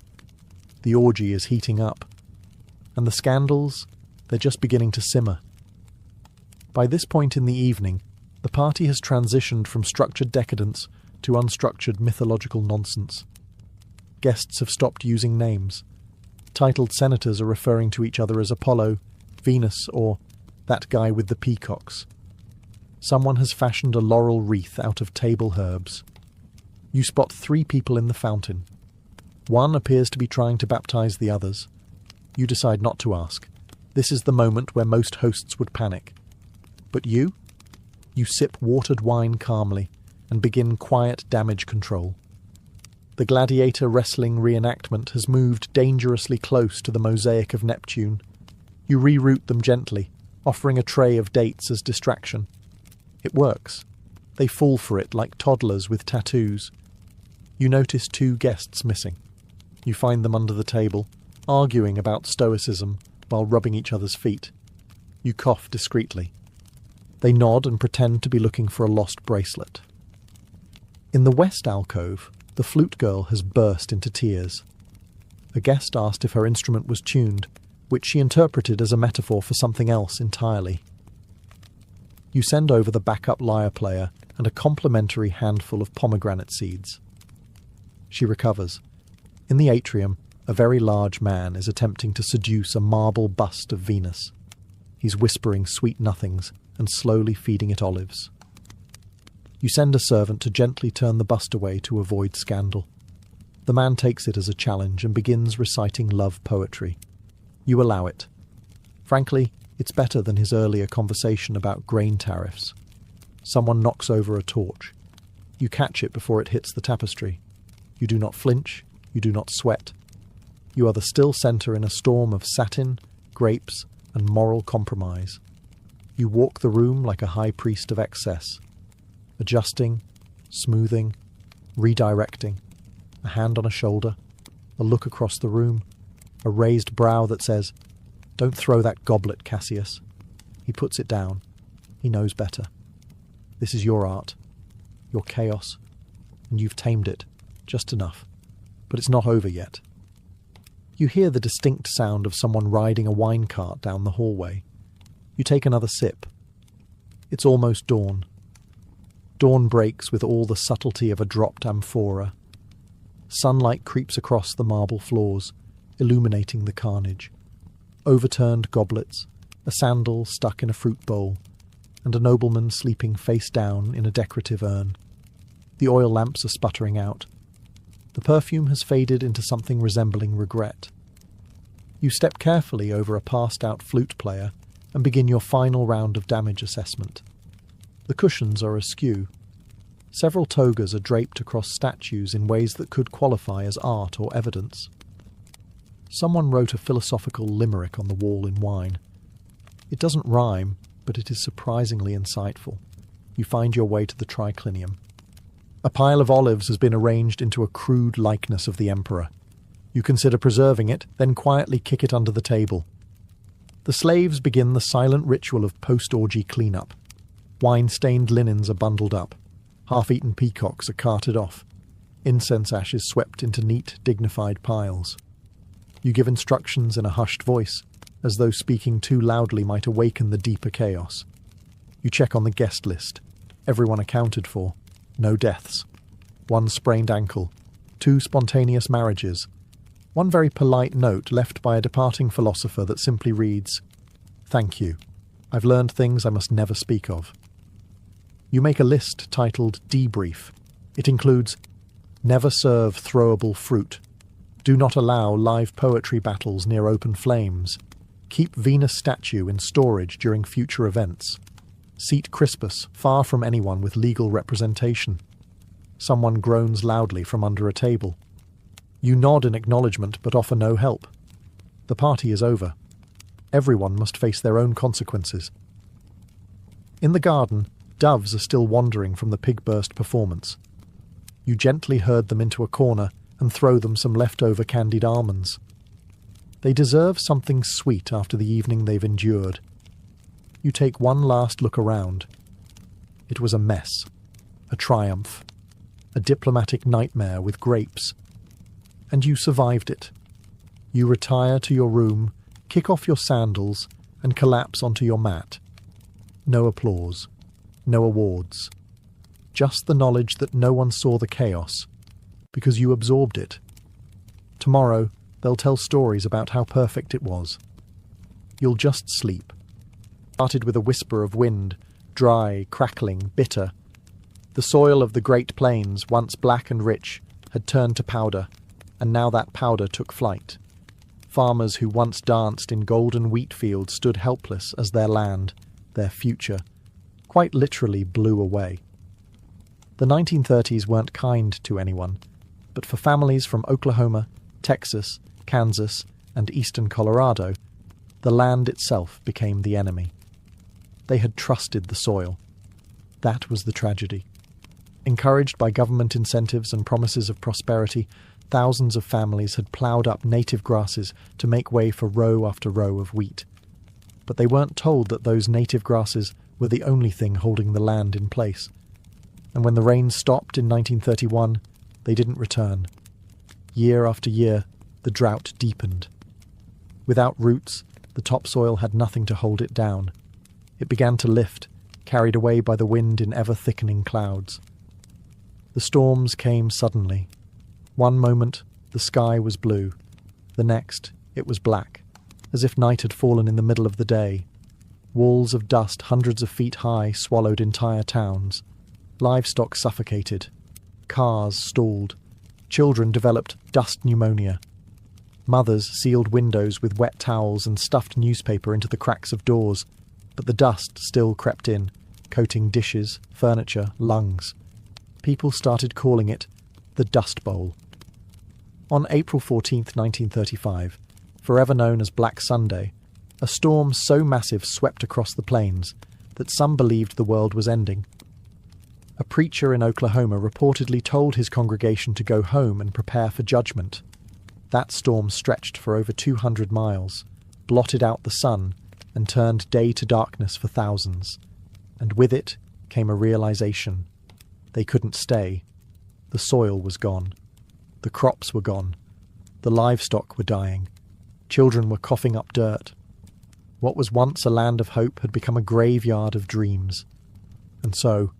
The orgy is heating up. And the scandals, they're just beginning to simmer. By this point in the evening, the party has transitioned from structured decadence to unstructured mythological nonsense. Guests have stopped using names. Titled senators are referring to each other as Apollo, Venus, or that guy with the peacocks. Someone has fashioned a laurel wreath out of table herbs. You spot 3 people in the fountain. One appears to be trying to baptize the others. You decide not to ask. This is the moment where most hosts would panic. But you? You sip watered wine calmly and begin quiet damage control. The gladiator wrestling reenactment has moved dangerously close to the mosaic of Neptune. You reroute them gently, offering a tray of dates as distraction. It works. They fall for it like toddlers with tattoos. You notice 2 guests missing. You find them under the table, arguing about stoicism while rubbing each other's feet. You cough discreetly. They nod and pretend to be looking for a lost bracelet. In the west alcove, the flute girl has burst into tears. A guest asked if her instrument was tuned, which she interpreted as a metaphor for something else entirely. You send over the backup lyre player and a complimentary handful of pomegranate seeds. She recovers. In the atrium, a very large man is attempting to seduce a marble bust of Venus. He's whispering sweet nothings and slowly feeding it olives. You send a servant to gently turn the bust away to avoid scandal. The man takes it as a challenge and begins reciting love poetry. You allow it. Frankly, it's better than his earlier conversation about grain tariffs. Someone knocks over a torch. You catch it before it hits the tapestry. You do not flinch. You do not sweat. You are the still centre in a storm of satin, grapes, and moral compromise. You walk the room like a high priest of excess, adjusting, smoothing, redirecting, a hand on a shoulder, a look across the room, a raised brow that says, "Don't throw that goblet, Cassius." He puts it down. He knows better. This is your art, your chaos, and you've tamed it, just enough. But it's not over yet. You hear the distinct sound of someone riding a wine cart down the hallway. You take another sip. It's almost dawn. Dawn breaks with all the subtlety of a dropped amphora. Sunlight creeps across the marble floors, illuminating the carnage. Overturned goblets, a sandal stuck in a fruit bowl, and a nobleman sleeping face down in a decorative urn. The oil lamps are sputtering out. The perfume has faded into something resembling regret. You step carefully over a passed-out flute player and begin your final round of damage assessment. The cushions are askew. Several togas are draped across statues in ways that could qualify as art or evidence. Someone wrote a philosophical limerick on the wall in wine. It doesn't rhyme, but it is surprisingly insightful. You find your way to the triclinium. A pile of olives has been arranged into a crude likeness of the emperor. You consider preserving it, then quietly kick it under the table. The slaves begin the silent ritual of post-orgy cleanup. Wine-stained linens are bundled up. Half-eaten peacocks are carted off. Incense ashes swept into neat, dignified piles. You give instructions in a hushed voice, as though speaking too loudly might awaken the deeper chaos. You check on the guest list. Everyone accounted for. No deaths. 1 sprained ankle. 2 spontaneous marriages. 1 very polite note left by a departing philosopher that simply reads, "Thank you. I've learned things I must never speak of." You make a list titled Debrief. It includes, never serve throwable fruit. Do not allow live poetry battles near open flames. Keep Venus statue in storage during future events. Seat Crispus far from anyone with legal representation. Someone groans loudly from under a table. You nod in acknowledgement but offer no help. The party is over. Everyone must face their own consequences. In the garden, doves are still wandering from the pig-burst performance. You gently herd them into a corner and throw them some leftover candied almonds. They deserve something sweet after the evening they've endured. You take one last look around. It was a mess, a triumph, a diplomatic nightmare with grapes. And you survived it. You retire to your room, kick off your sandals, and collapse onto your mat. No applause, no awards. Just the knowledge that no one saw the chaos, because you absorbed it. Tomorrow, They'll tell stories about how perfect it was. You'll just sleep. Started with a whisper of wind, dry, crackling, bitter. The soil of the Great Plains, once black and rich, had turned to powder, and now that powder took flight. Farmers who once danced in golden wheat fields stood helpless as their land, their future, quite literally blew away. The 1930s weren't kind to anyone, but for families from Oklahoma, Texas, Kansas, and eastern Colorado, the land itself became the enemy. They had trusted the soil. That was the tragedy. Encouraged by government incentives and promises of prosperity, thousands of families had ploughed up native grasses to make way for row after row of wheat. But they weren't told that those native grasses were the only thing holding the land in place. And when the rains stopped in 1931, they didn't return. Year after year, the drought deepened. Without roots, the topsoil had nothing to hold it down. It began to lift, carried away by the wind in ever-thickening clouds. The storms came suddenly. One moment, the sky was blue. The next, it was black, as if night had fallen in the middle of the day. Walls of dust hundreds of feet high swallowed entire towns. Livestock suffocated. Cars stalled. Children developed dust pneumonia. Mothers sealed windows with wet towels and stuffed newspaper into the cracks of doors, but the dust still crept in, coating dishes, furniture, lungs. People started calling it the Dust Bowl. On April 14, 1935, forever known as Black Sunday, a storm so massive swept across the plains that some believed the world was ending. A preacher in Oklahoma reportedly told his congregation to go home and prepare for judgment. That storm stretched for over 200 miles, blotted out the sun, and turned day to darkness for thousands. And with it came a realization. They couldn't stay. The soil was gone. The crops were gone. The livestock were dying. Children were coughing up dirt. What was once a land of hope had become a graveyard of dreams. And so,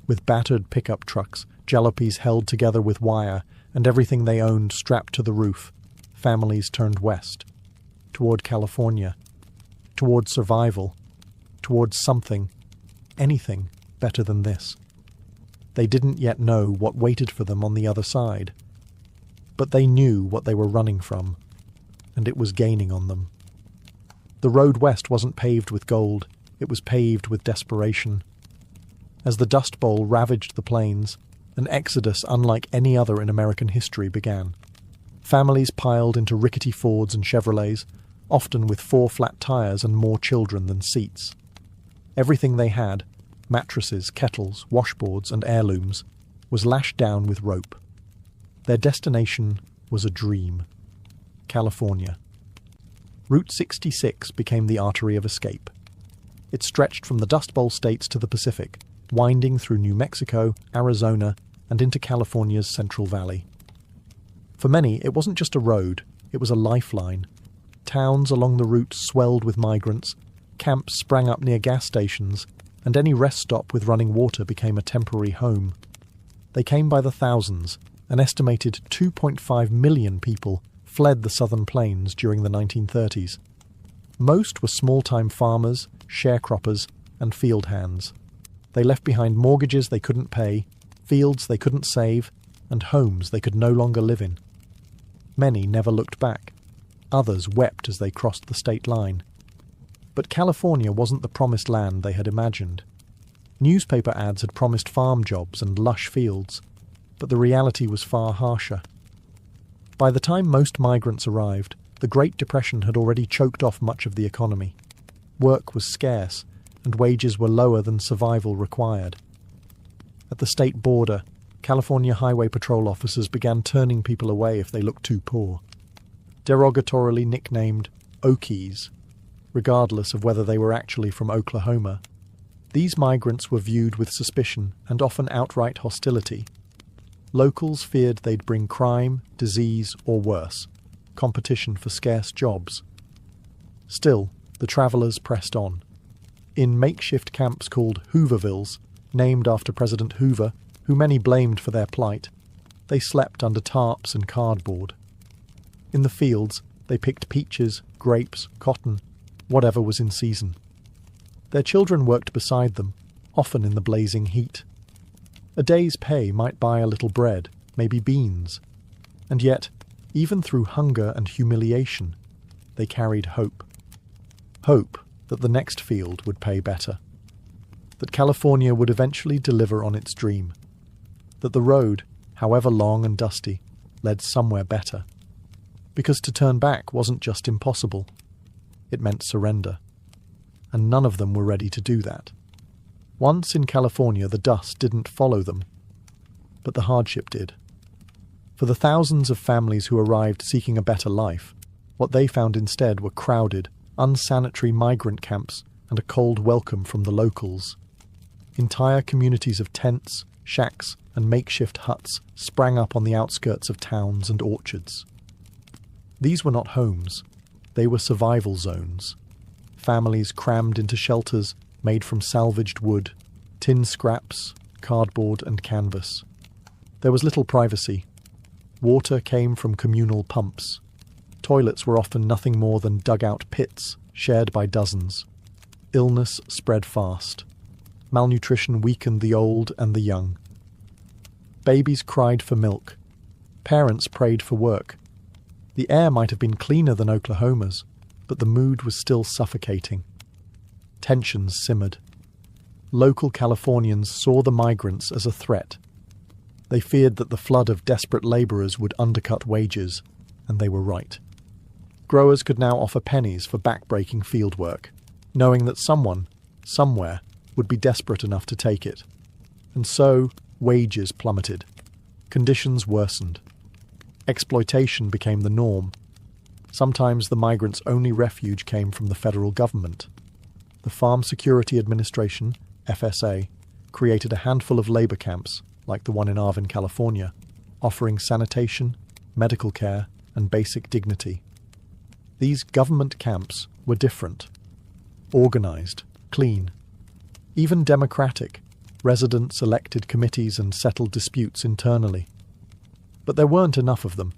with battered pickup trucks, jalopies held together with wire, and everything they owned strapped to the roof, families turned west, toward California, toward survival, towards something, anything better than this. They didn't yet know what waited for them on the other side, but they knew what they were running from, and it was gaining on them. The road west wasn't paved with gold, it was paved with desperation. As the Dust Bowl ravaged the plains, an exodus unlike any other in American history began. Families piled into rickety Fords and Chevrolets, often with 4 flat tires and more children than seats. Everything they had, mattresses, kettles, washboards, and heirlooms, was lashed down with rope. Their destination was a dream. California. Route 66 became the artery of escape. It stretched from the Dust Bowl states to the Pacific, winding through New Mexico, Arizona, and into California's Central Valley. For many, it wasn't just a road, it was a lifeline. Towns along the route swelled with migrants, camps sprang up near gas stations, and any rest stop with running water became a temporary home. They came by the thousands. An estimated 2.5 million people fled the southern plains during the 1930s. Most were small-time farmers, sharecroppers, and field hands. They left behind mortgages they couldn't pay, fields they couldn't save, and homes they could no longer live in. Many never looked back. Others wept as they crossed the state line. But California wasn't the promised land they had imagined. Newspaper ads had promised farm jobs and lush fields, but the reality was far harsher. By the time most migrants arrived, the Great Depression had already choked off much of the economy. Work was scarce, and wages were lower than survival required. At the state border, California Highway Patrol officers began turning people away if they looked too poor. Derogatorily nicknamed Okies, regardless of whether they were actually from Oklahoma, these migrants were viewed with suspicion and often outright hostility. Locals feared they'd bring crime, disease, or worse, competition for scarce jobs. Still, the travellers pressed on. In makeshift camps called Hoovervilles, named after President Hoover, who many blamed for their plight, they slept under tarps and cardboard. In the fields, they picked peaches, grapes, cotton, whatever was in season. Their children worked beside them, often in the blazing heat. A day's pay might buy a little bread, maybe beans. And yet, even through hunger and humiliation, they carried hope. Hope that the next field would pay better. That California would eventually deliver on its dream. That the road, however long and dusty, led somewhere better. Because to turn back wasn't just impossible. It meant surrender. And none of them were ready to do that. Once in California, the dust didn't follow them, but the hardship did. For the thousands of families who arrived seeking a better life, what they found instead were crowded, unsanitary migrant camps and a cold welcome from the locals. Entire communities of tents, shacks, and makeshift huts sprang up on the outskirts of towns and orchards. These were not homes, they were survival zones. Families crammed into shelters made from salvaged wood, tin scraps, cardboard and canvas. There was little privacy. Water came from communal pumps. Toilets were often nothing more than dugout pits, shared by dozens. Illness spread fast. Malnutrition weakened the old and the young. Babies cried for milk. Parents prayed for work. The air might have been cleaner than Oklahoma's, but the mood was still suffocating. Tensions simmered. Local Californians saw the migrants as a threat. They feared that the flood of desperate labourers would undercut wages, and they were right. Growers could now offer pennies for back-breaking field work, knowing that someone, somewhere, would be desperate enough to take it. And so, wages plummeted. Conditions worsened. Exploitation became the norm. Sometimes the migrants' only refuge came from the federal government. The Farm Security Administration, FSA, created a handful of labour camps, like the one in Arvin, California, offering sanitation, medical care, and basic dignity. These government camps were different. Organised, clean, even democratic. Residents elected committees and settled disputes internally. But there weren't enough of them.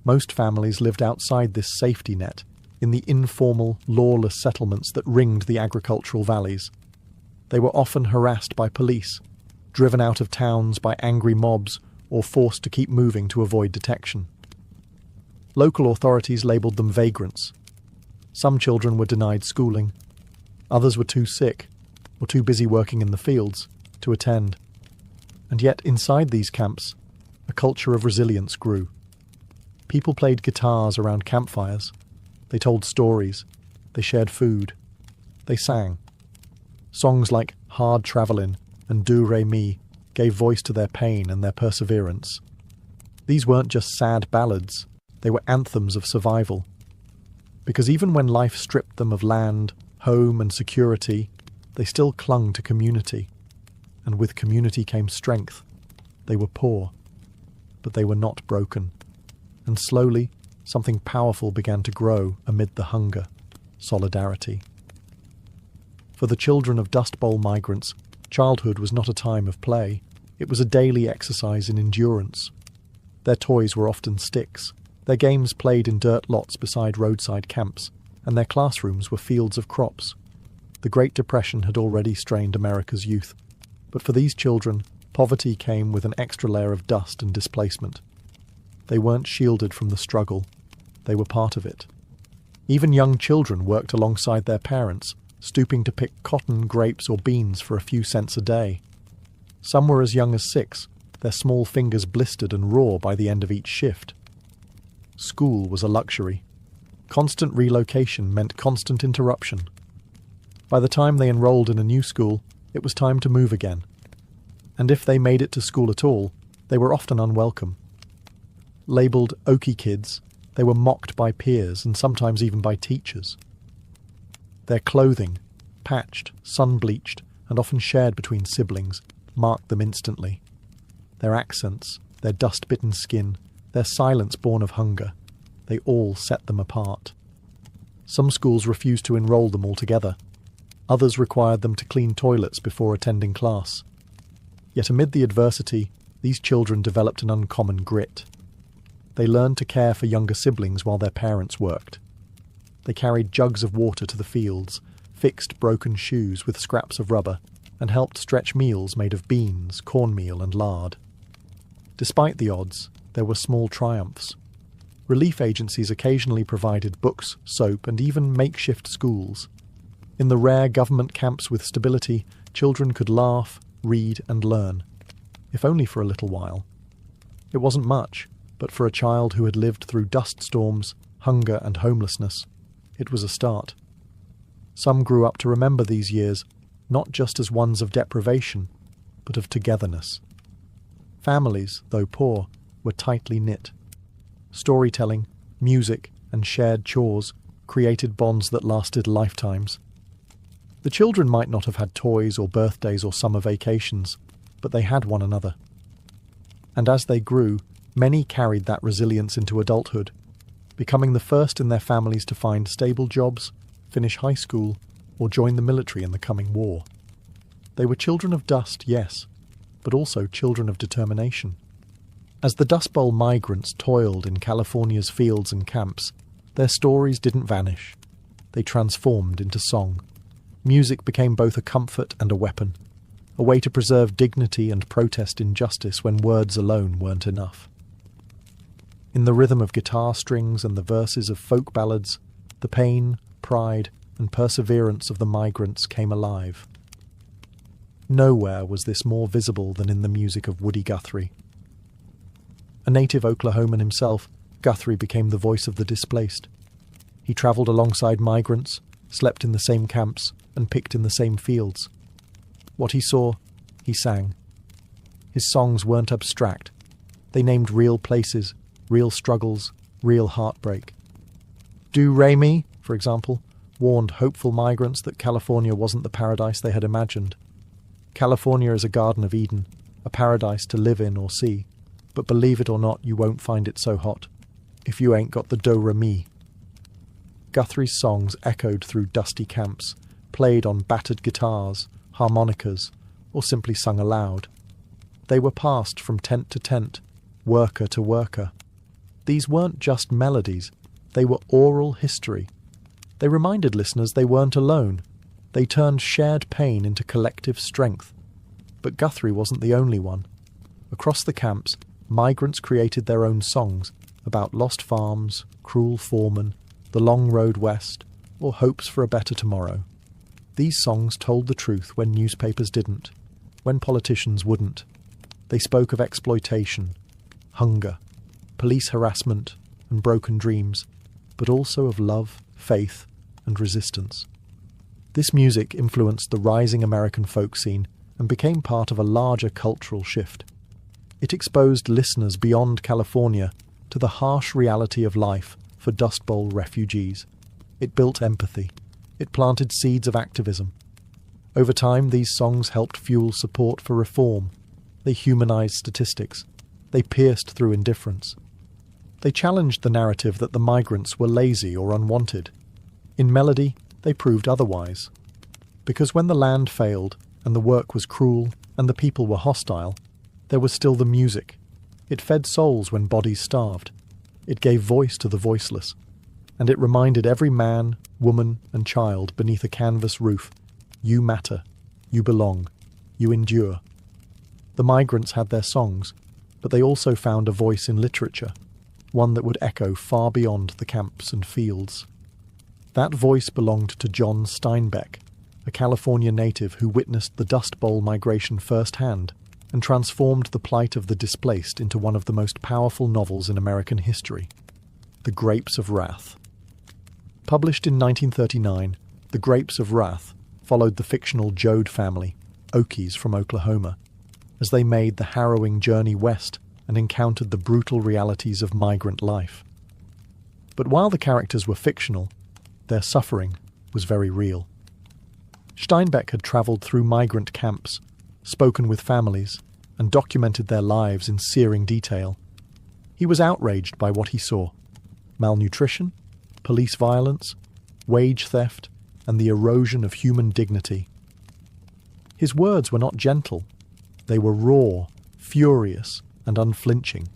Most families lived outside this safety net, in the informal, lawless settlements that ringed the agricultural valleys. They were often harassed by police, driven out of towns by angry mobs, or forced to keep moving to avoid detection. Local authorities labelled them vagrants. Some children were denied schooling. Others were too sick, or too busy working in the fields, to attend. And yet inside these camps, a culture of resilience grew. People played guitars around campfires. They told stories. They shared food. They sang. Songs like Hard Travelin' and Do Re Mi gave voice to their pain and their perseverance. These weren't just sad ballads. They were anthems of survival. Because even when life stripped them of land, home and security, they still clung to community. And with community came strength. They were poor, but they were not broken. And slowly, something powerful began to grow amid the hunger: solidarity. For the children of Dust Bowl migrants, childhood was not a time of play. It was a daily exercise in endurance. Their toys were often sticks. Their games played in dirt lots beside roadside camps, and their classrooms were fields of crops. The Great Depression had already strained America's youth, but for these children, poverty came with an extra layer of dust and displacement. They weren't shielded from the struggle. They were part of it. Even young children worked alongside their parents, stooping to pick cotton, grapes, or beans for a few cents a day. Some were as young as 6, their small fingers blistered and raw by the end of each shift. School was a luxury. Constant relocation meant constant interruption. By the time they enrolled in a new school, it was time to move again. And if they made it to school at all, they were often unwelcome. Labelled Okie kids, they were mocked by peers and sometimes even by teachers. Their clothing, patched, sun-bleached, and often shared between siblings, marked them instantly. Their accents, their dust-bitten skin, their silence born of hunger, they all set them apart. Some schools refused to enroll them altogether. Others required them to clean toilets before attending class. Yet amid the adversity, these children developed an uncommon grit. They learned to care for younger siblings while their parents worked. They carried jugs of water to the fields, fixed broken shoes with scraps of rubber, and helped stretch meals made of beans, cornmeal, and lard. Despite the odds, there were small triumphs. Relief agencies occasionally provided books, soap, and even makeshift schools. In the rare government camps with stability, children could laugh, read, and learn, if only for a little while. It wasn't much, but for a child who had lived through dust storms, hunger, and homelessness, it was a start. Some grew up to remember these years, not just as ones of deprivation, but of togetherness. Families, though poor, were tightly knit. Storytelling, music, and shared chores created bonds that lasted lifetimes. The children might not have had toys or birthdays or summer vacations, but they had one another. And as they grew, many carried that resilience into adulthood, becoming the first in their families to find stable jobs, finish high school, or join the military in the coming war. They were children of dust, yes, but also children of determination. As the Dust Bowl migrants toiled in California's fields and camps, their stories didn't vanish. They transformed into song. Music became both a comfort and a weapon, a way to preserve dignity and protest injustice when words alone weren't enough. In the rhythm of guitar strings and the verses of folk ballads, the pain, pride, and perseverance of the migrants came alive. Nowhere was this more visible than in the music of Woody Guthrie. A native Oklahoman himself, Guthrie became the voice of the displaced. He travelled alongside migrants, slept in the same camps, and picked in the same fields. What he saw, he sang. His songs weren't abstract. They named real places, real struggles, real heartbreak. Do Re Mi, for example, warned hopeful migrants that California wasn't the paradise they had imagined. California is a Garden of Eden, a paradise to live in or see, but believe it or not, you won't find it so hot, if you ain't got the do-re-mi. Guthrie's songs echoed through dusty camps, played on battered guitars, harmonicas, or simply sung aloud. They were passed from tent to tent, worker to worker. These weren't just melodies, they were oral history. They reminded listeners they weren't alone. They turned shared pain into collective strength. But Guthrie wasn't the only one. Across the camps, migrants created their own songs about lost farms, cruel foremen, the long road west, or hopes for a better tomorrow. These songs told the truth when newspapers didn't, when politicians wouldn't. They spoke of exploitation, hunger, police harassment, and broken dreams, but also of love, faith, and resistance. This music influenced the rising American folk scene and became part of a larger cultural shift. It exposed listeners beyond California to the harsh reality of life for Dust Bowl refugees. It built empathy. It planted seeds of activism. Over time, these songs helped fuel support for reform. They humanized statistics. They pierced through indifference. They challenged the narrative that the migrants were lazy or unwanted. In melody, they proved otherwise. Because when the land failed, and the work was cruel, and the people were hostile, there was still the music. It fed souls when bodies starved. It gave voice to the voiceless. And it reminded every man, woman, and child beneath a canvas roof, you matter, you belong, you endure. The migrants had their songs, but they also found a voice in literature, one that would echo far beyond the camps and fields. That voice belonged to John Steinbeck, a California native who witnessed the Dust Bowl migration firsthand and transformed the plight of the displaced into one of the most powerful novels in American history, The Grapes of Wrath. Published in 1939, The Grapes of Wrath followed the fictional Joad family, Okies from Oklahoma, as they made the harrowing journey west and encountered the brutal realities of migrant life. But while the characters were fictional, their suffering was very real. Steinbeck had travelled through migrant camps, spoken with families, and documented their lives in searing detail. He was outraged by what he saw: malnutrition, police violence, wage theft, and the erosion of human dignity. His words were not gentle. They were raw, furious, and unflinching.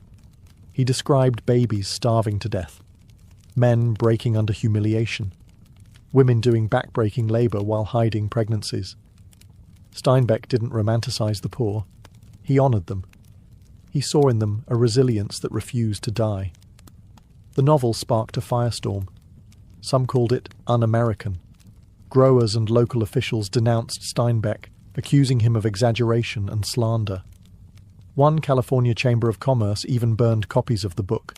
He described babies starving to death, men breaking under humiliation, women doing back-breaking labour while hiding pregnancies. Steinbeck didn't romanticize the poor. He honoured them. He saw in them a resilience that refused to die. The novel sparked a firestorm. Some called it un-American. Growers and local officials denounced Steinbeck, accusing him of exaggeration and slander. One California Chamber of Commerce even burned copies of the book,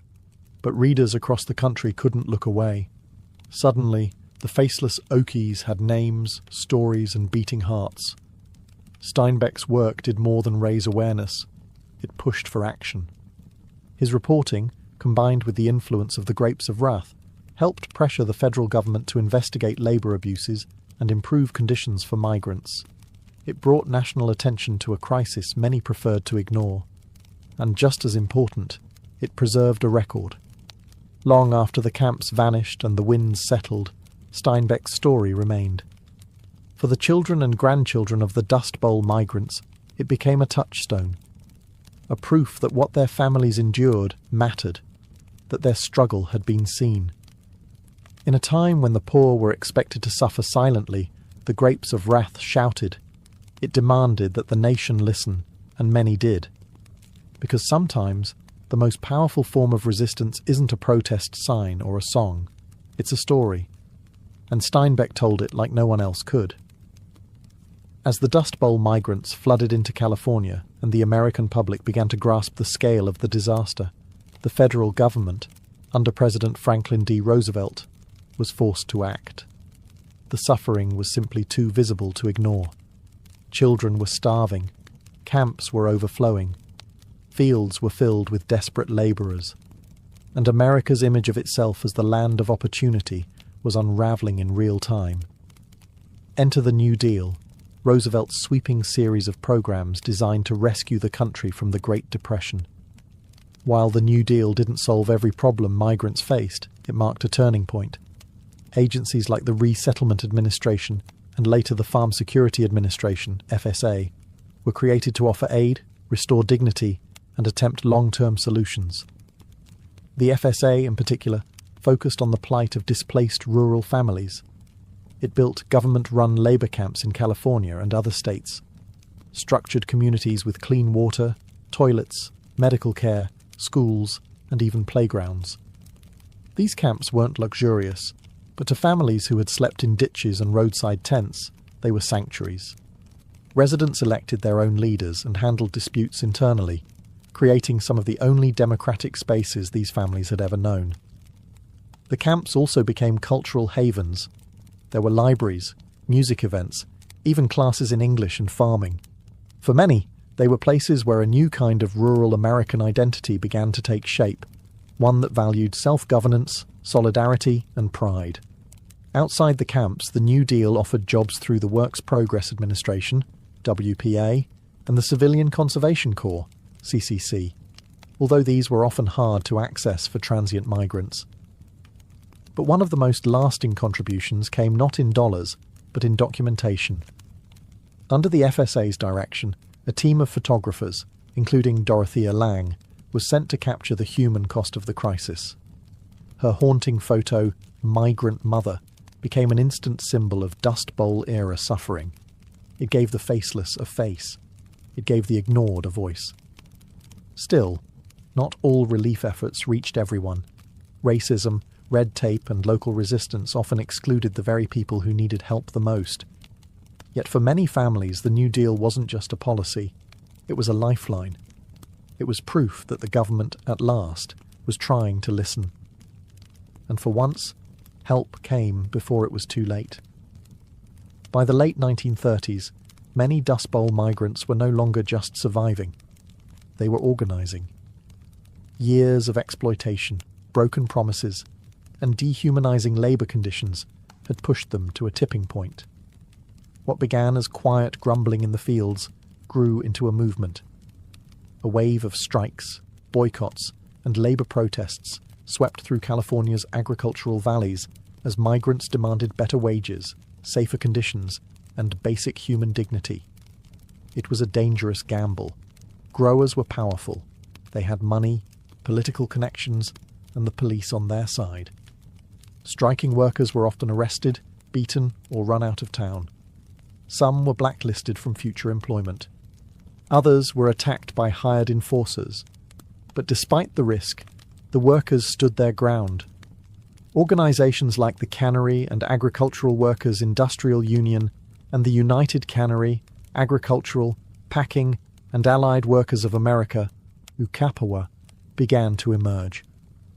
but readers across the country couldn't look away. Suddenly, the faceless Okies had names, stories, and beating hearts. Steinbeck's work did more than raise awareness. It pushed for action. His reporting, combined with the influence of the Grapes of Wrath, helped pressure the federal government to investigate labour abuses and improve conditions for migrants. It brought national attention to a crisis many preferred to ignore. And just as important, it preserved a record. Long after the camps vanished and the winds settled, Steinbeck's story remained. For the children and grandchildren of the Dust Bowl migrants, it became a touchstone, a proof that what their families endured mattered, that their struggle had been seen. In a time when the poor were expected to suffer silently, the Grapes of Wrath shouted. It demanded that the nation listen, and many did. Because sometimes the most powerful form of resistance isn't a protest sign or a song, it's a story. And Steinbeck told it like no one else could. As the Dust Bowl migrants flooded into California and the American public began to grasp the scale of the disaster, the federal government, under President Franklin D. Roosevelt, was forced to act. The suffering was simply too visible to ignore. Children were starving, camps were overflowing, fields were filled with desperate labourers, and America's image of itself as the land of opportunity was unravelling in real time. Enter the New Deal, Roosevelt's sweeping series of programs designed to rescue the country from the Great Depression. While the New Deal didn't solve every problem migrants faced, it marked a turning point. Agencies like the Resettlement Administration and later the Farm Security Administration, FSA, were created to offer aid, restore dignity, and attempt long-term solutions. The FSA, in particular, focused on the plight of displaced rural families. It built government-run labour camps in California and other states, structured communities with clean water, toilets, medical care, schools, and even playgrounds. These camps weren't luxurious, but to families who had slept in ditches and roadside tents, they were sanctuaries. Residents elected their own leaders and handled disputes internally, creating some of the only democratic spaces these families had ever known. The camps also became cultural havens. There were libraries, music events, even classes in English and farming. For many, they were places where a new kind of rural American identity began to take shape, one that valued self-governance, solidarity, and pride. Outside the camps, the New Deal offered jobs through the Works Progress Administration, WPA, and the Civilian Conservation Corps, CCC, although these were often hard to access for transient migrants. But one of the most lasting contributions came not in dollars, but in documentation. Under the FSA's direction, a team of photographers, including Dorothea Lange, was sent to capture the human cost of the crisis. Her haunting photo, Migrant Mother, became an instant symbol of Dust Bowl-era suffering. It gave the faceless a face. It gave the ignored a voice. Still, not all relief efforts reached everyone. Racism, red tape, and local resistance often excluded the very people who needed help the most. Yet for many families, the New Deal wasn't just a policy. It was a lifeline. It was proof that the government, at last, was trying to listen. And for once, help came before it was too late. By the late 1930s, many Dust Bowl migrants were no longer just surviving. They were organising. Years of exploitation, broken promises, and dehumanising labour conditions had pushed them to a tipping point. What began as quiet grumbling in the fields grew into a movement. A wave of strikes, boycotts, and labour protests swept through California's agricultural valleys as migrants demanded better wages, safer conditions, and basic human dignity. It was a dangerous gamble. Growers were powerful. They had money, political connections, and the police on their side. Striking workers were often arrested, beaten, or run out of town. Some were blacklisted from future employment. Others were attacked by hired enforcers. But despite the risk, the workers stood their ground. Organisations like the Cannery and Agricultural Workers' Industrial Union and the United Cannery, Agricultural, Packing and Allied Workers of America, UCAPAWA, began to emerge,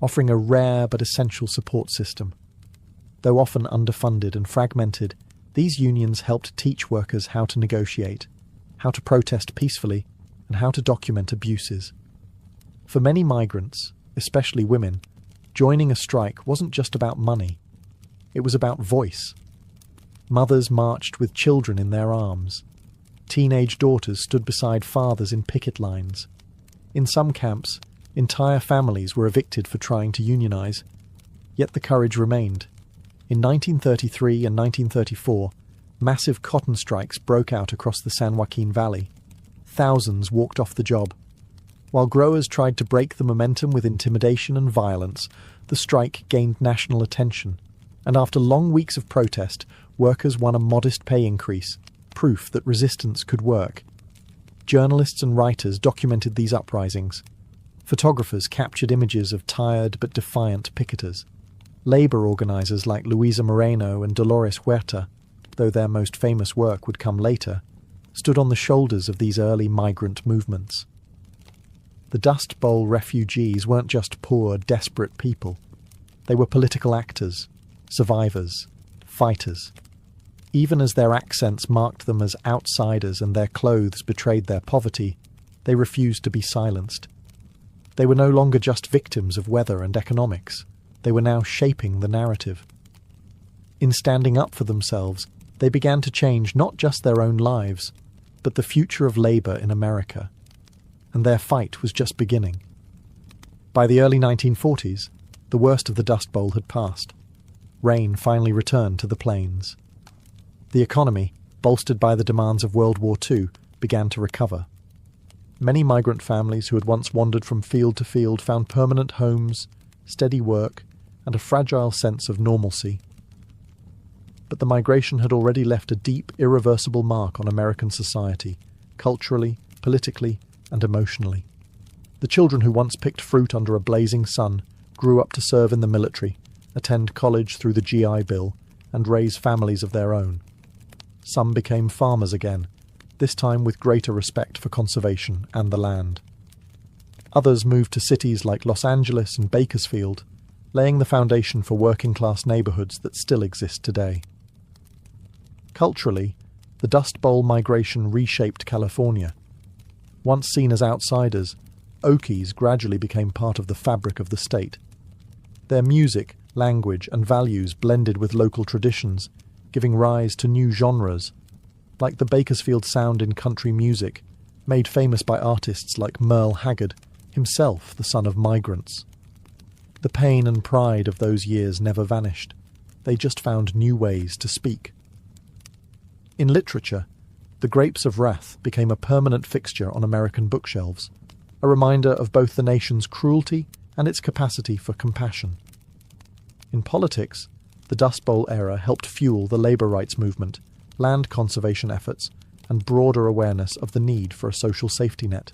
offering a rare but essential support system. Though often underfunded and fragmented, these unions helped teach workers how to negotiate, how to protest peacefully, and how to document abuses. For many migrants, especially women, joining a strike wasn't just about money. It was about voice. Mothers marched with children in their arms. Teenage daughters stood beside fathers in picket lines. In some camps, entire families were evicted for trying to unionize. Yet the courage remained. In 1933 and 1934, massive cotton strikes broke out across the San Joaquin Valley. Thousands walked off the job. While growers tried to break the momentum with intimidation and violence, the strike gained national attention, and after long weeks of protest, workers won a modest pay increase, proof that resistance could work. Journalists and writers documented these uprisings. Photographers captured images of tired but defiant picketers. Labour organisers like Luisa Moreno and Dolores Huerta, though their most famous work would come later, stood on the shoulders of these early migrant movements. The Dust Bowl refugees weren't just poor, desperate people. They were political actors, survivors, fighters. Even as their accents marked them as outsiders and their clothes betrayed their poverty, they refused to be silenced. They were no longer just victims of weather and economics. They were now shaping the narrative. In standing up for themselves, they began to change not just their own lives, but the future of labour in America. And their fight was just beginning. By the early 1940s, the worst of the Dust Bowl had passed. Rain finally returned to the plains. The economy, bolstered by the demands of World War II, began to recover. Many migrant families who had once wandered from field to field found permanent homes, steady work, and a fragile sense of normalcy. But the migration had already left a deep, irreversible mark on American society, culturally, politically, and emotionally. The children who once picked fruit under a blazing sun grew up to serve in the military, attend college through the GI Bill, and raise families of their own. Some became farmers again, this time with greater respect for conservation and the land. Others moved to cities like Los Angeles and Bakersfield, laying the foundation for working-class neighborhoods that still exist today. Culturally, the Dust Bowl migration reshaped California. Once seen as outsiders, Okies gradually became part of the fabric of the state. Their music, language, and values blended with local traditions, giving rise to new genres, like the Bakersfield sound in country music, made famous by artists like Merle Haggard, himself the son of migrants. The pain and pride of those years never vanished. They just found new ways to speak. In literature, The Grapes of Wrath became a permanent fixture on American bookshelves, a reminder of both the nation's cruelty and its capacity for compassion. In politics, the Dust Bowl era helped fuel the labor rights movement, land conservation efforts, and broader awareness of the need for a social safety net.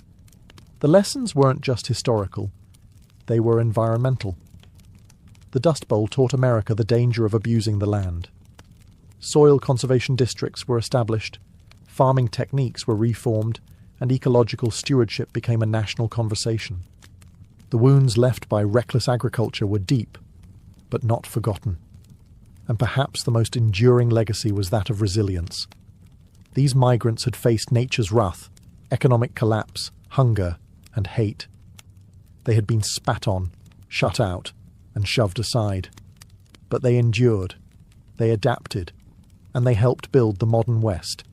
The lessons weren't just historical, they were environmental. The Dust Bowl taught America the danger of abusing the land. Soil conservation districts were established, farming techniques were reformed, and ecological stewardship became a national conversation. The wounds left by reckless agriculture were deep, but not forgotten. And perhaps the most enduring legacy was that of resilience. These migrants had faced nature's wrath, economic collapse, hunger, and hate. They had been spat on, shut out, and shoved aside. But they endured, they adapted, and they helped build the modern West.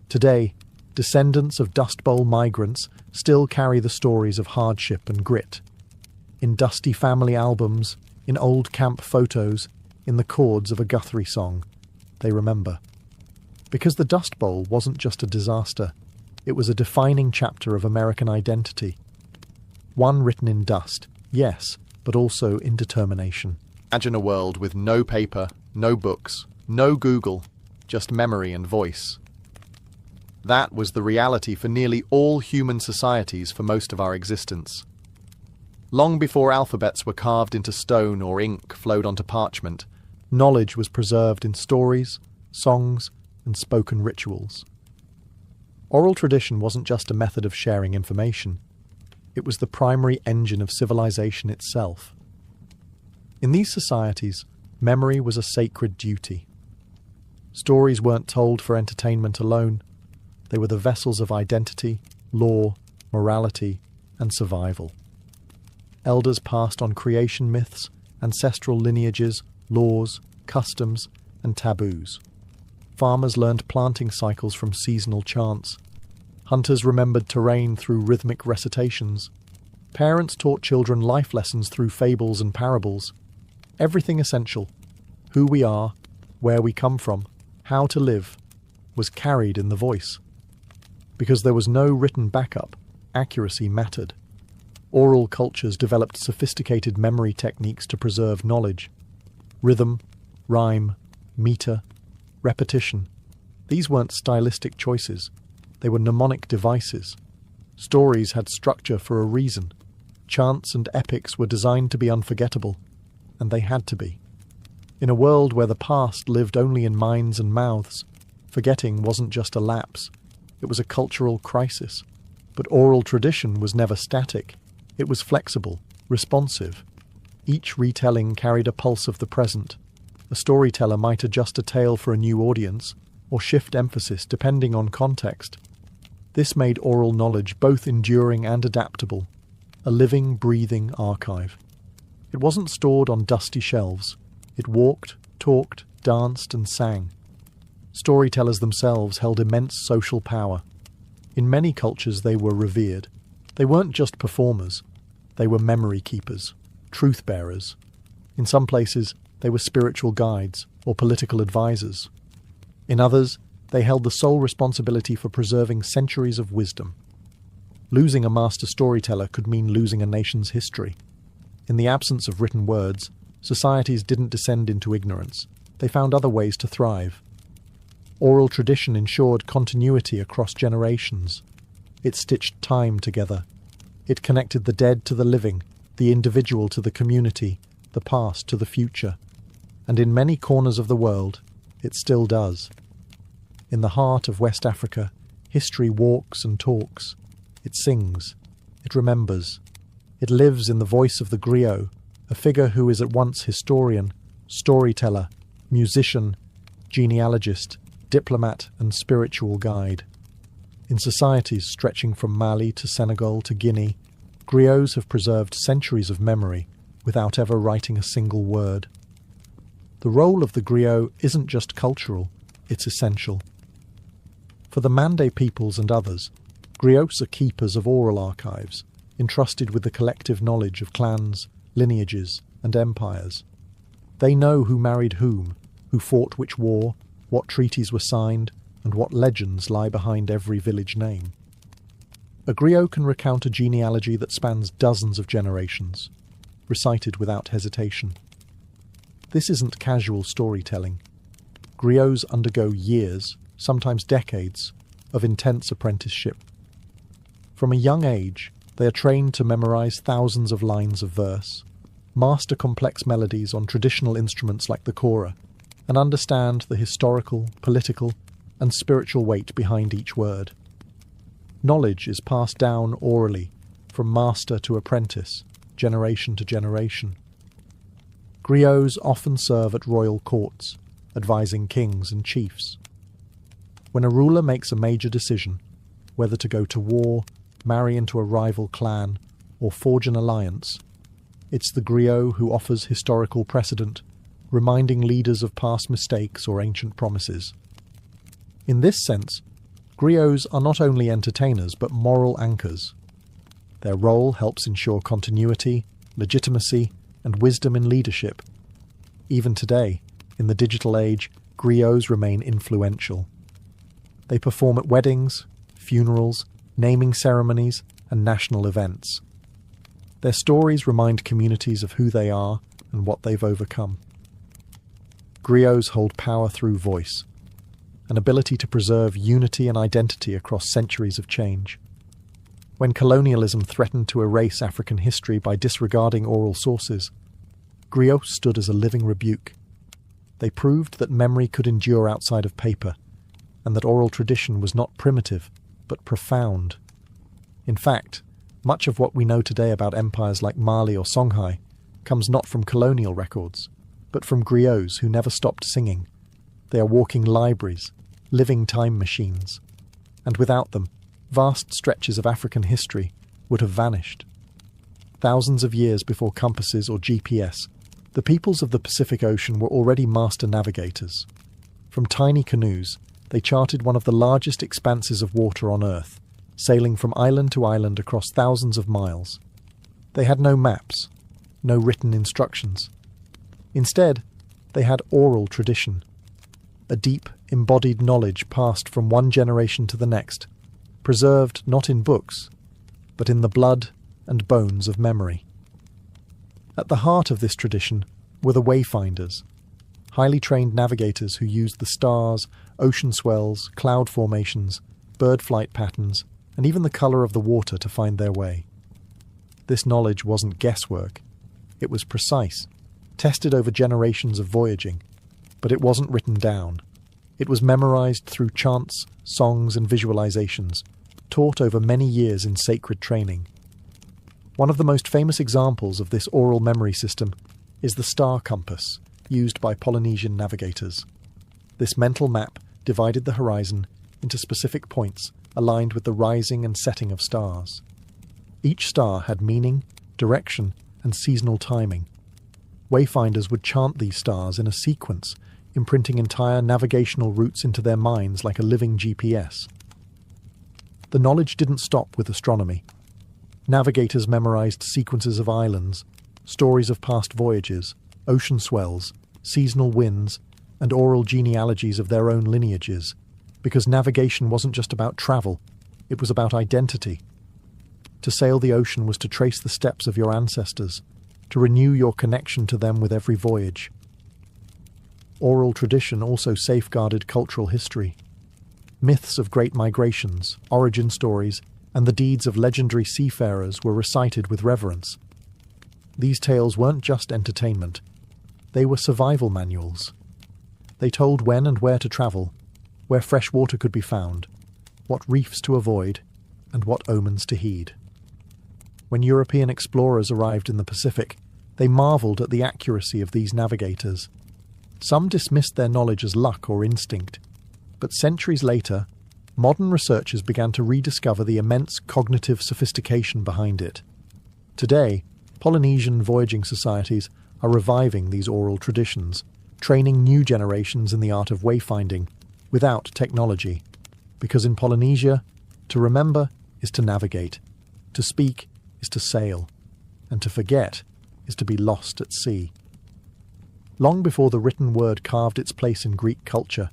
Today, descendants of Dust Bowl migrants still carry the stories of hardship and grit. In dusty family albums, in old camp photos, in the chords of a Guthrie song, they remember. Because the Dust Bowl wasn't just a disaster, it was a defining chapter of American identity. One written in dust, yes, but also in determination. Imagine a world with no paper, no books, no Google, just memory and voice. That was the reality for nearly all human societies for most of our existence. Long before alphabets were carved into stone or ink flowed onto parchment, knowledge was preserved in stories, songs, and spoken rituals. Oral tradition wasn't just a method of sharing information. It was the primary engine of civilization itself. In these societies, memory was a sacred duty. Stories weren't told for entertainment alone. They were the vessels of identity, law, morality, and survival. Elders passed on creation myths, ancestral lineages, laws, customs, and taboos. Farmers learned planting cycles from seasonal chants. Hunters remembered terrain through rhythmic recitations. Parents taught children life lessons through fables and parables. Everything essential, who we are, where we come from, how to live, was carried in the voice. Because there was no written backup, accuracy mattered. Oral cultures developed sophisticated memory techniques to preserve knowledge. Rhythm, rhyme, meter, repetition. These weren't stylistic choices. They were mnemonic devices. Stories had structure for a reason. Chants and epics were designed to be unforgettable, and they had to be. In a world where the past lived only in minds and mouths, forgetting wasn't just a lapse, it was a cultural crisis. But oral tradition was never static. It was flexible, responsive. Each retelling carried a pulse of the present. A storyteller might adjust a tale for a new audience, or shift emphasis depending on context. This made oral knowledge both enduring and adaptable, a living, breathing archive. It wasn't stored on dusty shelves. It walked, talked, danced, and sang. Storytellers themselves held immense social power. In many cultures they were revered. They weren't just performers. They were memory keepers, truth bearers. In some places, they were spiritual guides or political advisors. In others, they held the sole responsibility for preserving centuries of wisdom. Losing a master storyteller could mean losing a nation's history. In the absence of written words, societies didn't descend into ignorance. They found other ways to thrive. Oral tradition ensured continuity across generations. It stitched time together. It connected the dead to the living, the individual to the community, the past to the future. And in many corners of the world, it still does. In the heart of West Africa, history walks and talks. It sings. It remembers. It lives in the voice of the griot, a figure who is at once historian, storyteller, musician, genealogist, diplomat, and spiritual guide. In societies stretching from Mali to Senegal to Guinea, griots have preserved centuries of memory without ever writing a single word. The role of the griot isn't just cultural, it's essential. For the Mande peoples and others, griots are keepers of oral archives, entrusted with the collective knowledge of clans, lineages, and empires. They know who married whom, who fought which war, what treaties were signed, and what legends lie behind every village name. A griot can recount a genealogy that spans dozens of generations, recited without hesitation. This isn't casual storytelling. Griots undergo years, sometimes decades, of intense apprenticeship. From a young age, they are trained to memorize thousands of lines of verse, master complex melodies on traditional instruments like the kora, and understand the historical, political, and spiritual weight behind each word. Knowledge is passed down orally, from master to apprentice, generation to generation. Griots often serve at royal courts, advising kings and chiefs. When a ruler makes a major decision, whether to go to war, marry into a rival clan, or forge an alliance, it's the griot who offers historical precedent, reminding leaders of past mistakes or ancient promises. In this sense, griots are not only entertainers but moral anchors. Their role helps ensure continuity, legitimacy, and wisdom in leadership. Even today, in the digital age, griots remain influential. They perform at weddings, funerals, naming ceremonies, and national events. Their stories remind communities of who they are and what they've overcome. Griots hold power through voice, an ability to preserve unity and identity across centuries of change. When colonialism threatened to erase African history by disregarding oral sources, griots stood as a living rebuke. They proved that memory could endure outside of paper, and that oral tradition was not primitive, but profound. In fact, much of what we know today about empires like Mali or Songhai comes not from colonial records, but from griots who never stopped singing. They are walking libraries, living time machines, and without them, vast stretches of African history would have vanished. Thousands of years before compasses or GPS, the peoples of the Pacific Ocean were already master navigators. From tiny canoes, they charted one of the largest expanses of water on Earth, sailing from island to island across thousands of miles. They had no maps, no written instructions. Instead, they had oral tradition, a deep, embodied knowledge passed from one generation to the next, preserved not in books, but in the blood and bones of memory. At the heart of this tradition were the wayfinders, highly trained navigators who used the stars, ocean swells, cloud formations, bird flight patterns, and even the colour of the water to find their way. This knowledge wasn't guesswork. It was precise, tested over generations of voyaging, but it wasn't written down. It was memorized through chants, songs, and visualizations, taught over many years in sacred training. One of the most famous examples of this oral memory system is the star compass, used by Polynesian navigators. This mental map divided the horizon into specific points aligned with the rising and setting of stars. Each star had meaning, direction, and seasonal timing. Wayfinders would chant these stars in a sequence, imprinting entire navigational routes into their minds like a living GPS. The knowledge didn't stop with astronomy. Navigators memorized sequences of islands, stories of past voyages, ocean swells, seasonal winds, and oral genealogies of their own lineages, because navigation wasn't just about travel, it was about identity. To sail the ocean was to trace the steps of your ancestors, to renew your connection to them with every voyage. Oral tradition also safeguarded cultural history. Myths of great migrations, origin stories, and the deeds of legendary seafarers were recited with reverence. These tales weren't just entertainment. They were survival manuals. They told when and where to travel, where fresh water could be found, what reefs to avoid, and what omens to heed. When European explorers arrived in the Pacific, they marveled at the accuracy of these navigators. Some dismissed their knowledge as luck or instinct, but centuries later, modern researchers began to rediscover the immense cognitive sophistication behind it. Today, Polynesian voyaging societies are reviving these oral traditions, training new generations in the art of wayfinding without technology, because in Polynesia, to remember is to navigate, to speak is to sail, and to forget is to be lost at sea. Long before the written word carved its place in Greek culture,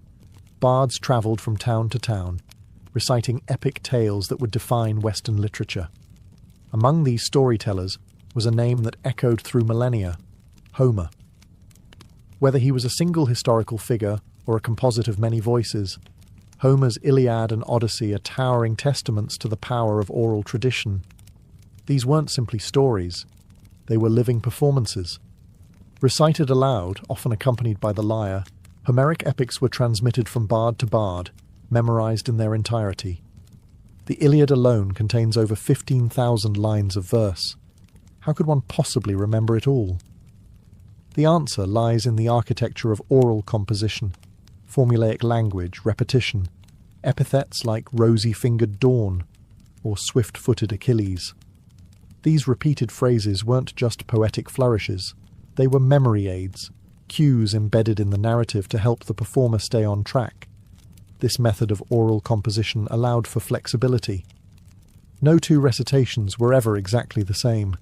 bards travelled from town to town, reciting epic tales that would define Western literature. Among these storytellers was a name that echoed through millennia: Homer. Whether he was a single historical figure or a composite of many voices, Homer's Iliad and Odyssey are towering testaments to the power of oral tradition. These weren't simply stories, they were living performances. Recited aloud, often accompanied by the lyre, Homeric epics were transmitted from bard to bard, memorized in their entirety. The Iliad alone contains over 15,000 lines of verse. How could one possibly remember it all? The answer lies in the architecture of oral composition, formulaic language, repetition, epithets like rosy-fingered dawn or swift-footed Achilles. These repeated phrases weren't just poetic flourishes, they were memory aids, cues embedded in the narrative to help the performer stay on track. This method of oral composition allowed for flexibility. No two recitations were ever exactly the same.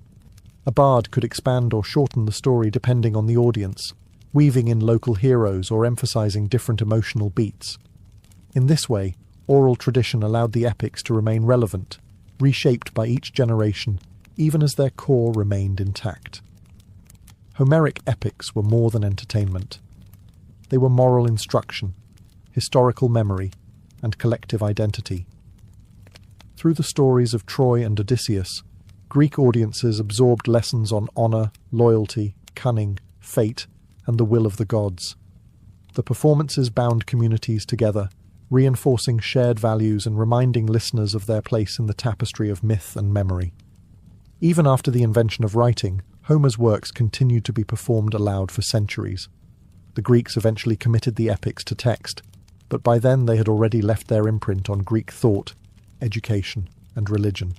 A bard could expand or shorten the story depending on the audience, weaving in local heroes or emphasizing different emotional beats. In this way, oral tradition allowed the epics to remain relevant, reshaped by each generation, even as their core remained intact. Homeric epics were more than entertainment. They were moral instruction, historical memory, and collective identity. Through the stories of Troy and Odysseus, Greek audiences absorbed lessons on honour, loyalty, cunning, fate, and the will of the gods. The performances bound communities together, reinforcing shared values and reminding listeners of their place in the tapestry of myth and memory. Even after the invention of writing, Homer's works continued to be performed aloud for centuries. The Greeks eventually committed the epics to text, but by then they had already left their imprint on Greek thought, education, and religion.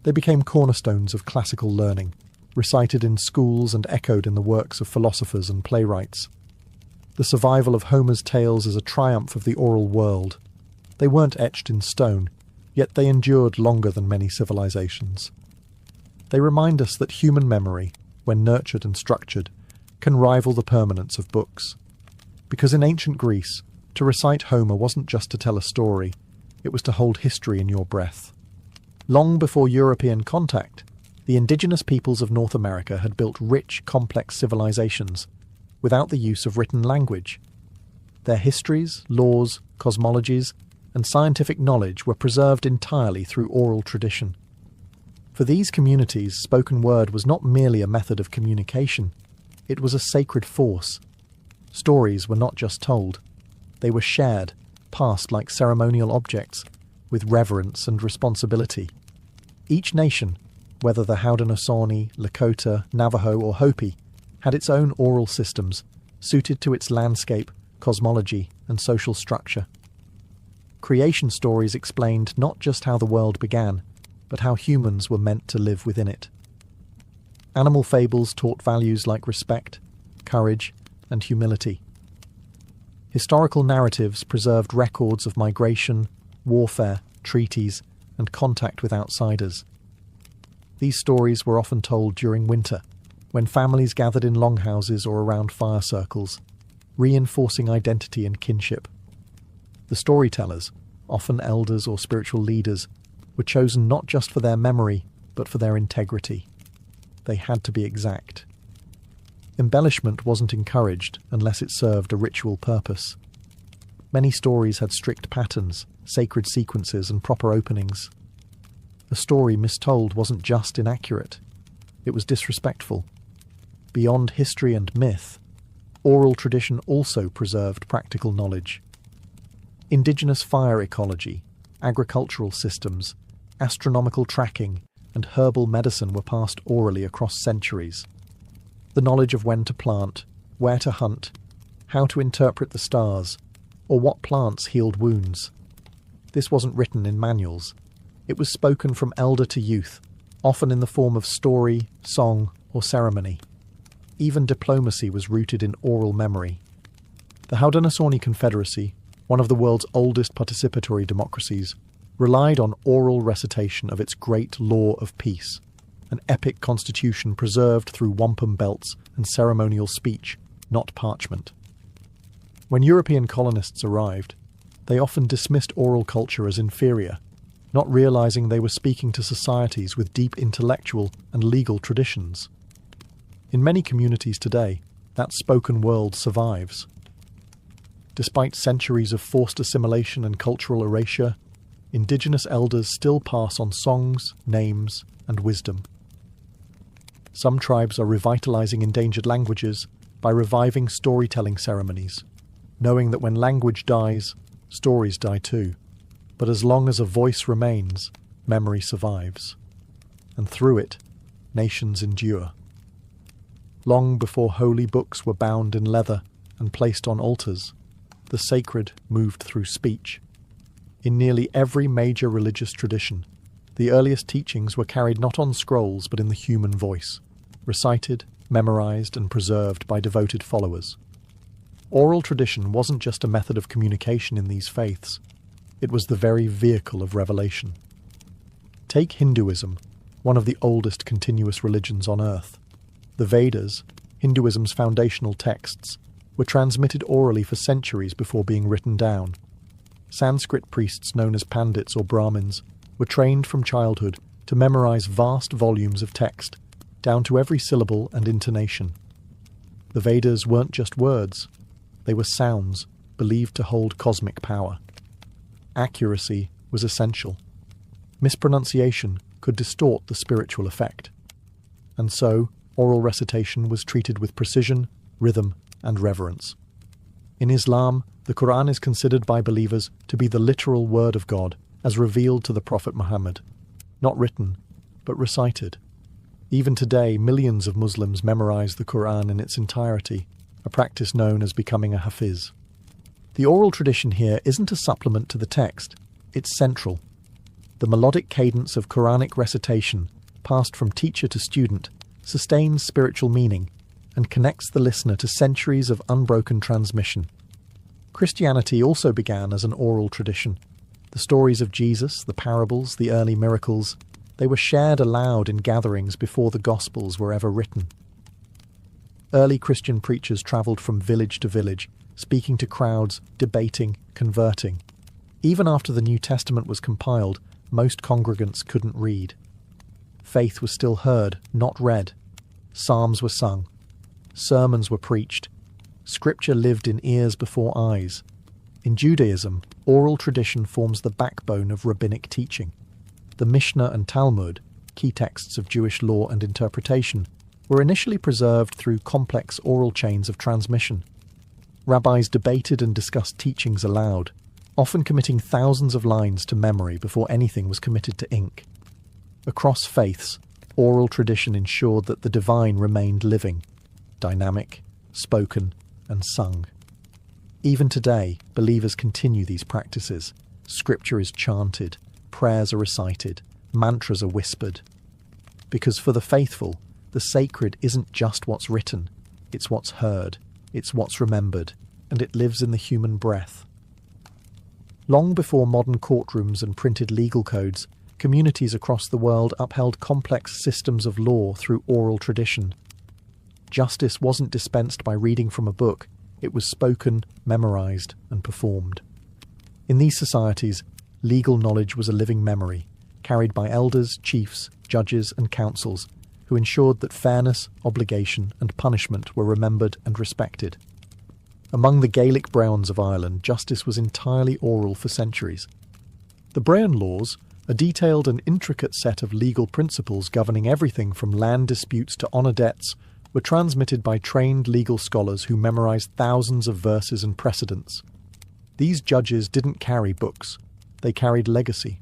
They became cornerstones of classical learning, recited in schools and echoed in the works of philosophers and playwrights. The survival of Homer's tales is a triumph of the oral world. They weren't etched in stone, yet they endured longer than many civilizations. They remind us that human memory, when nurtured and structured, can rival the permanence of books. Because in ancient Greece, to recite Homer wasn't just to tell a story, it was to hold history in your breath. Long before European contact, the indigenous peoples of North America had built rich, complex civilizations without the use of written language. Their histories, laws, cosmologies, and scientific knowledge were preserved entirely through oral tradition. For these communities, spoken word was not merely a method of communication, it was a sacred force. Stories were not just told, they were shared, passed like ceremonial objects, with reverence and responsibility. Each nation, whether the Haudenosaunee, Lakota, Navajo or Hopi, had its own oral systems, suited to its landscape, cosmology and social structure. Creation stories explained not just how the world began, but how humans were meant to live within it. Animal fables taught values like respect, courage, and humility. Historical narratives preserved records of migration, warfare, treaties, and contact with outsiders. These stories were often told during winter, when families gathered in longhouses or around fire circles, reinforcing identity and kinship. The storytellers, often elders or spiritual leaders, were chosen not just for their memory, but for their integrity. They had to be exact. Embellishment wasn't encouraged unless it served a ritual purpose. Many stories had strict patterns, sacred sequences, and proper openings. A story mistold wasn't just inaccurate, it was disrespectful. Beyond history and myth, oral tradition also preserved practical knowledge. Indigenous fire ecology, agricultural systems, astronomical tracking, and herbal medicine were passed orally across centuries. The knowledge of when to plant, where to hunt, how to interpret the stars, or what plants healed wounds. This wasn't written in manuals. It was spoken from elder to youth, often in the form of story, song, or ceremony. Even diplomacy was rooted in oral memory. The Haudenosaunee Confederacy, one of the world's oldest participatory democracies, relied on oral recitation of its great law of peace, an epic constitution preserved through wampum belts and ceremonial speech, not parchment. When European colonists arrived, they often dismissed oral culture as inferior, not realizing they were speaking to societies with deep intellectual and legal traditions. In many communities today, that spoken world survives. Despite centuries of forced assimilation and cultural erasure, Indigenous elders still pass on songs, names, and wisdom. Some tribes are revitalizing endangered languages by reviving storytelling ceremonies, knowing that when language dies, stories die too. But as long as a voice remains, memory survives. And through it, nations endure. Long before holy books were bound in leather and placed on altars, the sacred moved through speech. In nearly every major religious tradition, the earliest teachings were carried not on scrolls but in the human voice, recited, memorized, and preserved by devoted followers. Oral tradition wasn't just a method of communication in these faiths, it was the very vehicle of revelation. Take Hinduism, one of the oldest continuous religions on earth. The Vedas, Hinduism's foundational texts, were transmitted orally for centuries before being written down. Sanskrit priests known as Pandits or Brahmins were trained from childhood to memorize vast volumes of text, down to every syllable and intonation. The Vedas weren't just words, they were sounds believed to hold cosmic power. Accuracy was essential. Mispronunciation could distort the spiritual effect. And so, oral recitation was treated with precision, rhythm, and reverence. In Islam, the Quran is considered by believers to be the literal word of God as revealed to the Prophet Muhammad, not written, but recited. Even today, millions of Muslims memorize the Quran in its entirety, a practice known as becoming a hafiz. The oral tradition here isn't a supplement to the text, it's central. The melodic cadence of Quranic recitation, passed from teacher to student, sustains spiritual meaning and connects the listener to centuries of unbroken transmission. Christianity also began as an oral tradition. The stories of Jesus, the parables, the early miracles, they were shared aloud in gatherings before the Gospels were ever written. Early Christian preachers travelled from village to village, speaking to crowds, debating, converting. Even after the New Testament was compiled, most congregants couldn't read. Faith was still heard, not read. Psalms were sung. Sermons were preached. Scripture lived in ears before eyes. In Judaism, oral tradition forms the backbone of rabbinic teaching. The Mishnah and Talmud, key texts of Jewish law and interpretation, were initially preserved through complex oral chains of transmission. Rabbis debated and discussed teachings aloud, often committing thousands of lines to memory before anything was committed to ink. Across faiths, oral tradition ensured that the divine remained living, dynamic, spoken, and sung. Even today, believers continue these practices. Scripture is chanted, prayers are recited, mantras are whispered. Because for the faithful, the sacred isn't just what's written, it's what's heard, it's what's remembered, and it lives in the human breath. Long before modern courtrooms and printed legal codes, communities across the world upheld complex systems of law through oral tradition. Justice wasn't dispensed by reading from a book, it was spoken, memorized, and performed. In these societies, legal knowledge was a living memory, carried by elders, chiefs, judges, and councils, who ensured that fairness, obligation, and punishment were remembered and respected. Among the Gaelic Browns of Ireland, justice was entirely oral for centuries. The Browne laws, a detailed and intricate set of legal principles governing everything from land disputes to honour debts, were transmitted by trained legal scholars who memorized thousands of verses and precedents. These judges didn't carry books, they carried legacy.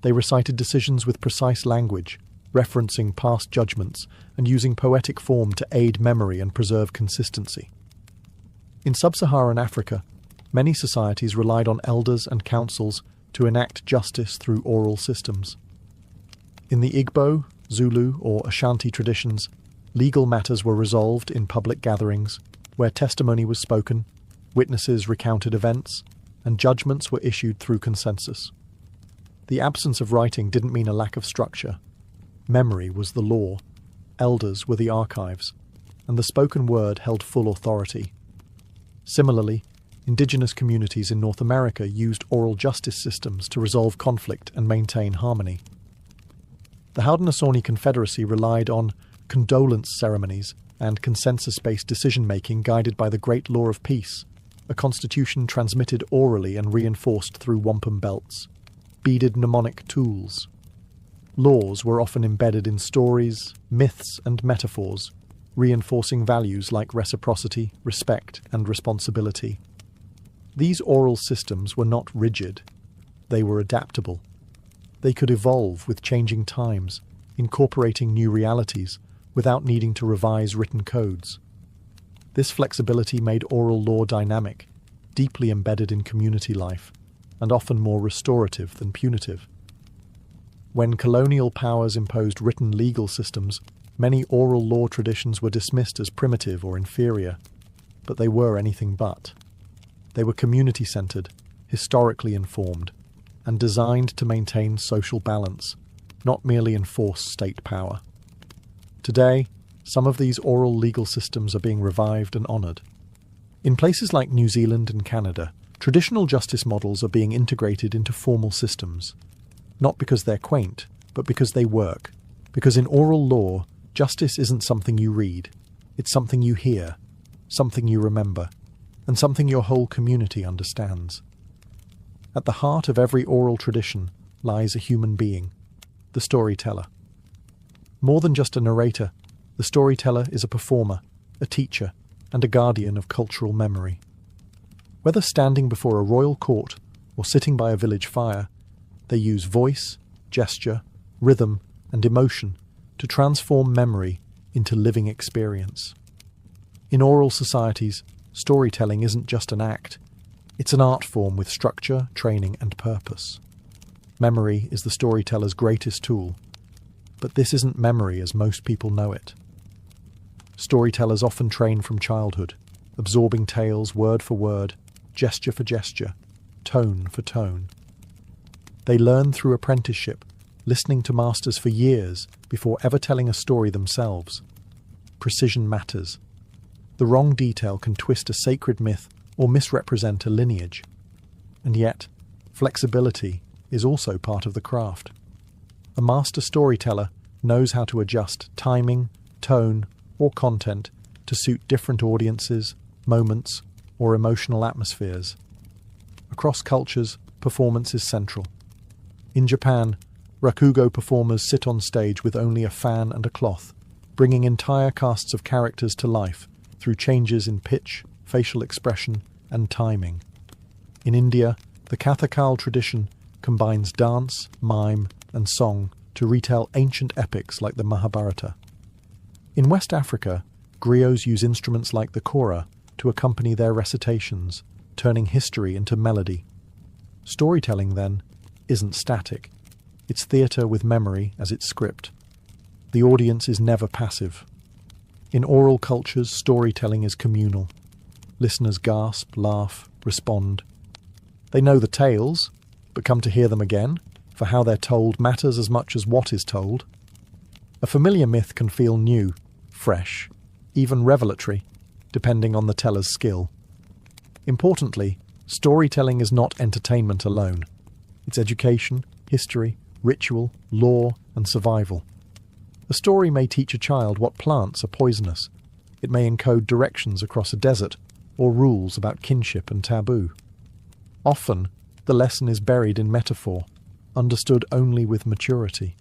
They recited decisions with precise language, referencing past judgments and using poetic form to aid memory and preserve consistency. In sub-Saharan Africa, many societies relied on elders and councils to enact justice through oral systems. In the Igbo, Zulu, or Ashanti traditions, legal matters were resolved in public gatherings, where testimony was spoken, witnesses recounted events, and judgments were issued through consensus. The absence of writing didn't mean a lack of structure. Memory was the law, elders were the archives, and the spoken word held full authority. Similarly, indigenous communities in North America used oral justice systems to resolve conflict and maintain harmony. The Haudenosaunee Confederacy relied on condolence ceremonies and consensus-based decision-making guided by the Great Law of Peace, a constitution transmitted orally and reinforced through wampum belts, beaded mnemonic tools. Laws were often embedded in stories, myths, and metaphors, reinforcing values like reciprocity, respect, and responsibility. These oral systems were not rigid. They were adaptable. They could evolve with changing times, incorporating new realities, without needing to revise written codes. This flexibility made oral law dynamic, deeply embedded in community life, and often more restorative than punitive. When colonial powers imposed written legal systems, many oral law traditions were dismissed as primitive or inferior, but they were anything but. They were community-centered, historically informed, and designed to maintain social balance, not merely enforce state power. Today, some of these oral legal systems are being revived and honoured. In places like New Zealand and Canada, traditional justice models are being integrated into formal systems, not because they're quaint, but because they work. Because in oral law, justice isn't something you read. It's something you hear, something you remember, and something your whole community understands. At the heart of every oral tradition lies a human being, the storyteller. More than just a narrator, the storyteller is a performer, a teacher, and a guardian of cultural memory. Whether standing before a royal court or sitting by a village fire, they use voice, gesture, rhythm, and emotion to transform memory into living experience. In oral societies, storytelling isn't just an act, it's an art form with structure, training, and purpose. Memory is the storyteller's greatest tool, but this isn't memory as most people know it. Storytellers often train from childhood, absorbing tales word for word, gesture for gesture, tone for tone. They learn through apprenticeship, listening to masters for years before ever telling a story themselves. Precision matters. The wrong detail can twist a sacred myth or misrepresent a lineage. And yet, flexibility is also part of the craft. A master storyteller knows how to adjust timing, tone, or content to suit different audiences, moments, or emotional atmospheres. Across cultures, performance is central. In Japan, rakugo performers sit on stage with only a fan and a cloth, bringing entire casts of characters to life through changes in pitch, facial expression, and timing. In India, the Kathakal tradition combines dance, mime, and song to retell ancient epics like the Mahabharata. In West Africa, griots use instruments like the kora to accompany their recitations, turning history into melody. Storytelling, then, isn't static. It's theatre with memory as its script. The audience is never passive. In oral cultures, storytelling is communal. Listeners gasp, laugh, respond. They know the tales, but come to hear them again, for how they're told matters as much as what is told. A familiar myth can feel new, fresh, even revelatory, depending on the teller's skill. Importantly, storytelling is not entertainment alone. It's education, history, ritual, law, and survival. A story may teach a child what plants are poisonous. It may encode directions across a desert, or rules about kinship and taboo. Often, the lesson is buried in metaphor, understood only with maturity.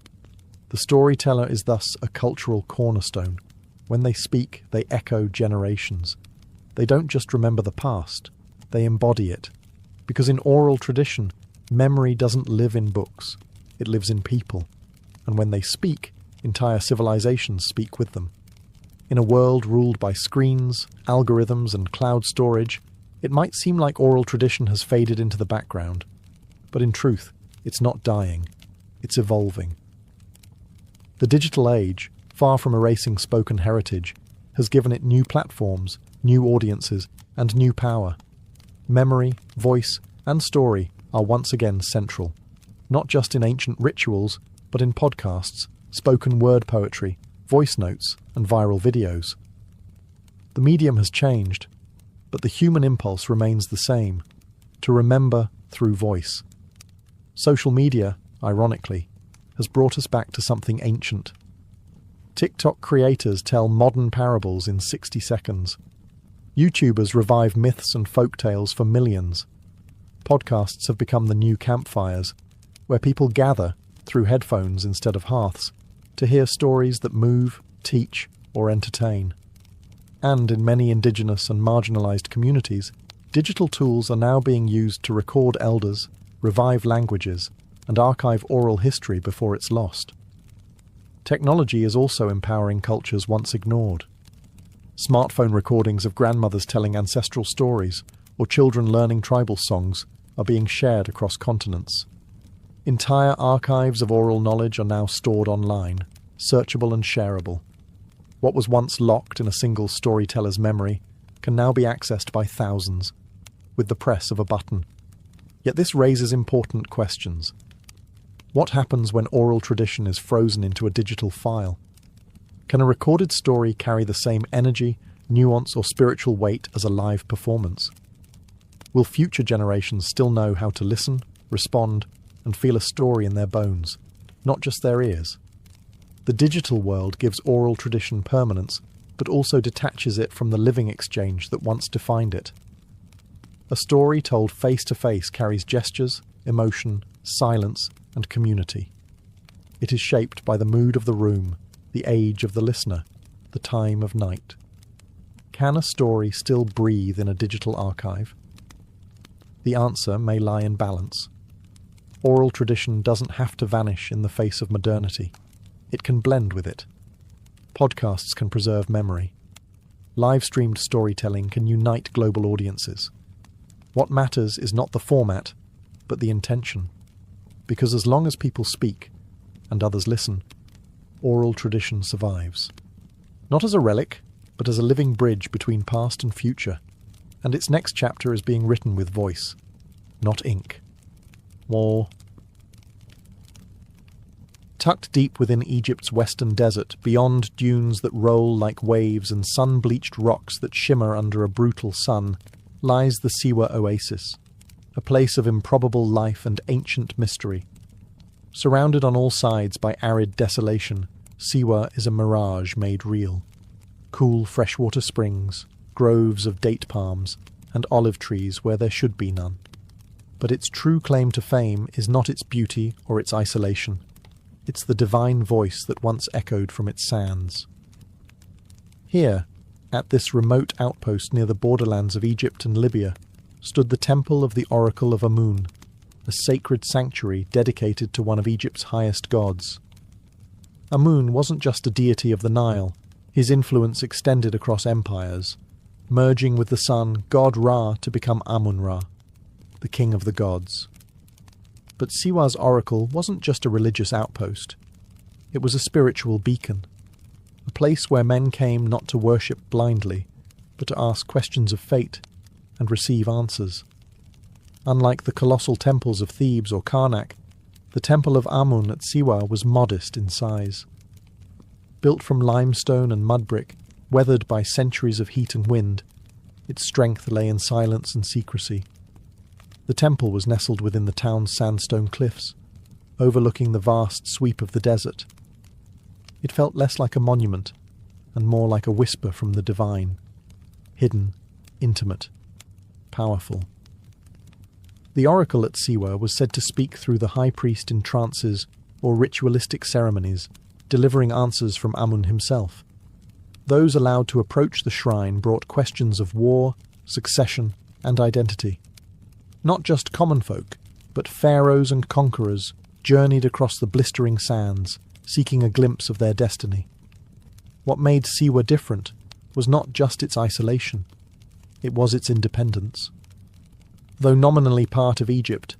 The storyteller is thus a cultural cornerstone. When they speak, they echo generations. They don't just remember the past, they embody it. Because in oral tradition, memory doesn't live in books, it lives in people. And when they speak, entire civilizations speak with them. In a world ruled by screens, algorithms, and cloud storage, it might seem like oral tradition has faded into the background. But in truth, it's not dying, it's evolving. The digital age, far from erasing spoken heritage, has given it new platforms, new audiences, and new power. Memory, voice, and story are once again central, not just in ancient rituals, but in podcasts, spoken word poetry, voice notes, and viral videos. The medium has changed, but the human impulse remains the same, to remember through voice. Social media, ironically, has brought us back to something ancient. TikTok creators tell modern parables in 60 seconds. YouTubers revive myths and folktales for millions. Podcasts have become the new campfires, where people gather, through headphones instead of hearths, to hear stories that move, teach, or entertain. And in many indigenous and marginalized communities, digital tools are now being used to record elders, revive languages, and archive oral history before it's lost. Technology is also empowering cultures once ignored. Smartphone recordings of grandmothers telling ancestral stories, or children learning tribal songs, are being shared across continents. Entire archives of oral knowledge are now stored online, searchable and shareable. What was once locked in a single storyteller's memory can now be accessed by thousands, with the press of a button. Yet this raises important questions. What happens when oral tradition is frozen into a digital file? Can a recorded story carry the same energy, nuance, or spiritual weight as a live performance? Will future generations still know how to listen, respond, and feel a story in their bones? not just their ears. The digital world gives oral tradition permanence, but also detaches it from the living exchange that once defined it. A story told face-to-face carries gestures, emotion, silence, and community. It is shaped by the mood of the room, the age of the listener, the time of night. Can a story still breathe in a digital archive? The answer may lie in balance. Oral tradition doesn't have to vanish in the face of modernity. It can blend with it. Podcasts can preserve memory. Live-streamed storytelling can unite global audiences. What matters is not the format, but the intention. Because as long as people speak, and others listen, oral tradition survives. Not as a relic, but as a living bridge between past and future. And its next chapter is being written with voice, not ink. War. Tucked deep within Egypt's western desert, beyond dunes that roll like waves and sun-bleached rocks that shimmer under a brutal sun, lies the Siwa oasis, a place of improbable life and ancient mystery. Surrounded on all sides by arid desolation, Siwa is a mirage made real. Cool freshwater springs, groves of date palms, and olive trees where there should be none. But its true claim to fame is not its beauty or its isolation. It's the divine voice that once echoed from its sands. Here, at this remote outpost near the borderlands of Egypt and Libya, stood the temple of the Oracle of Amun, a sacred sanctuary dedicated to one of Egypt's highest gods. Amun wasn't just a deity of the Nile. His influence extended across empires, merging with the sun god Ra to become Amun-Ra, the king of the gods. But Siwa's oracle wasn't just a religious outpost. It was a spiritual beacon, a place where men came not to worship blindly, but to ask questions of fate and receive answers. Unlike the colossal temples of Thebes or Karnak, the temple of Amun at Siwa was modest in size. Built from limestone and mud brick, weathered by centuries of heat and wind, its strength lay in silence and secrecy. The temple was nestled within the town's sandstone cliffs, overlooking the vast sweep of the desert. It felt less like a monument, and more like a whisper from the divine, hidden, intimate, powerful. The oracle at Siwa was said to speak through the high priest in trances or ritualistic ceremonies, delivering answers from Amun himself. Those allowed to approach the shrine brought questions of war, succession, and identity. Not just common folk, but pharaohs and conquerors journeyed across the blistering sands, seeking a glimpse of their destiny. What made Siwa different was not just its isolation, it was its independence. Though nominally part of Egypt,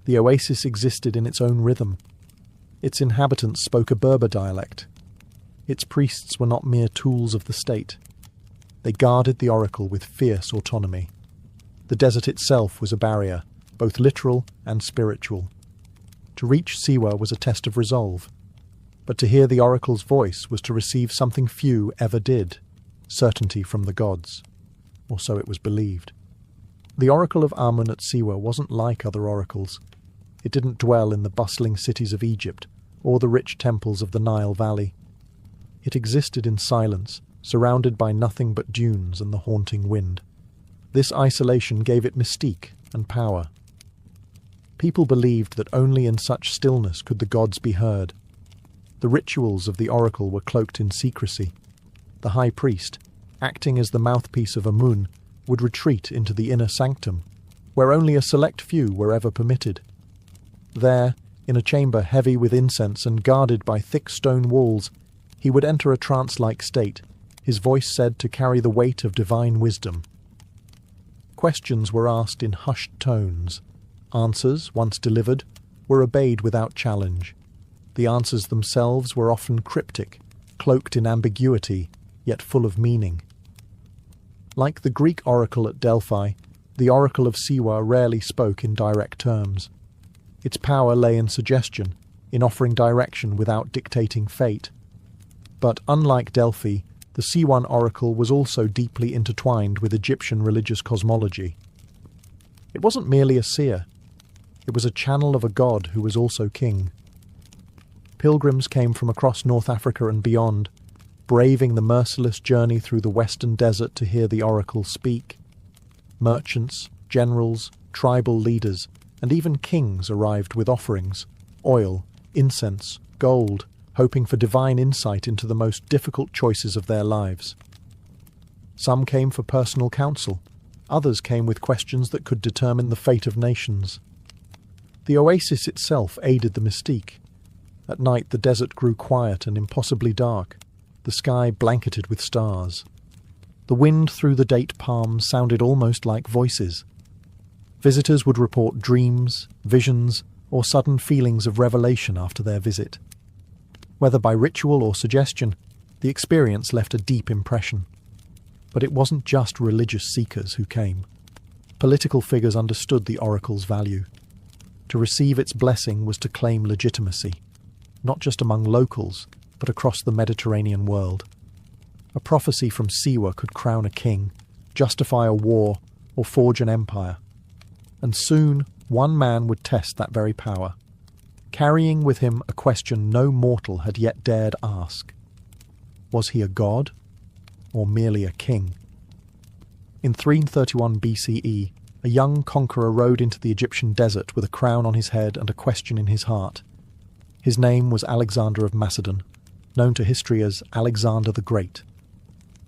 the oasis existed in its own rhythm. Its inhabitants spoke a Berber dialect. Its priests were not mere tools of the state. They guarded the oracle with fierce autonomy. The desert itself was a barrier, both literal and spiritual. To reach Siwa was a test of resolve, but to hear the oracle's voice was to receive something few ever did, certainty from the gods, or so it was believed. The oracle of Amun at Siwa wasn't like other oracles. It didn't dwell in the bustling cities of Egypt or the rich temples of the Nile Valley. It existed in silence, surrounded by nothing but dunes and the haunting wind. This isolation gave it mystique and power. People believed that only in such stillness could the gods be heard. The rituals of the oracle were cloaked in secrecy. The high priest, acting as the mouthpiece of Amun, would retreat into the inner sanctum, where only a select few were ever permitted. There, in a chamber heavy with incense and guarded by thick stone walls, he would enter a trance-like state, his voice said to carry the weight of divine wisdom. Questions were asked in hushed tones. Answers, once delivered, were obeyed without challenge. The answers themselves were often cryptic, cloaked in ambiguity, yet full of meaning. Like the Greek oracle at Delphi, the oracle of Siwa rarely spoke in direct terms. Its power lay in suggestion, in offering direction without dictating fate. But unlike Delphi, the Siwan oracle was also deeply intertwined with Egyptian religious cosmology. It wasn't merely a seer. It was a channel of a god who was also king. Pilgrims came from across North Africa and beyond, braving the merciless journey through the western desert to hear the oracle speak. Merchants, generals, tribal leaders, and even kings arrived with offerings, oil, incense, gold, hoping for divine insight into the most difficult choices of their lives. Some came for personal counsel, others came with questions that could determine the fate of nations. The oasis itself aided the mystique. At night the desert grew quiet and impossibly dark, the sky blanketed with stars. The wind through the date palms sounded almost like voices. Visitors would report dreams, visions, or sudden feelings of revelation after their visit. Whether by ritual or suggestion, the experience left a deep impression. But it wasn't just religious seekers who came. Political figures understood the oracle's value. To receive its blessing was to claim legitimacy, not just among locals, but across the Mediterranean world. A prophecy from Siwa could crown a king, justify a war, or forge an empire. And soon, one man would test that very power, carrying with him a question no mortal had yet dared ask. Was he a god, or merely a king? In 331 BCE, a young conqueror rode into the Egyptian desert with a crown on his head and a question in his heart. His name was Alexander of Macedon, known to history as Alexander the Great.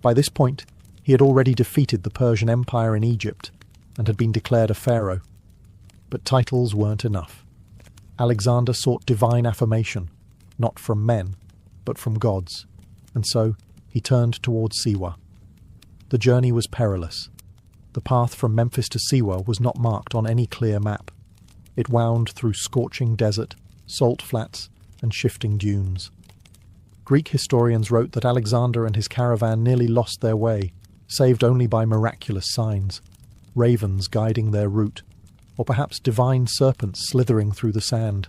By this point, he had already defeated the Persian Empire in Egypt and had been declared a pharaoh. But titles weren't enough. Alexander sought divine affirmation, not from men, but from gods, and so he turned towards Siwa. The journey was perilous. The path from Memphis to Siwa was not marked on any clear map. It wound through scorching desert, salt flats, and shifting dunes. Greek historians wrote that Alexander and his caravan nearly lost their way, saved only by miraculous signs, ravens guiding their route, or perhaps divine serpents slithering through the sand.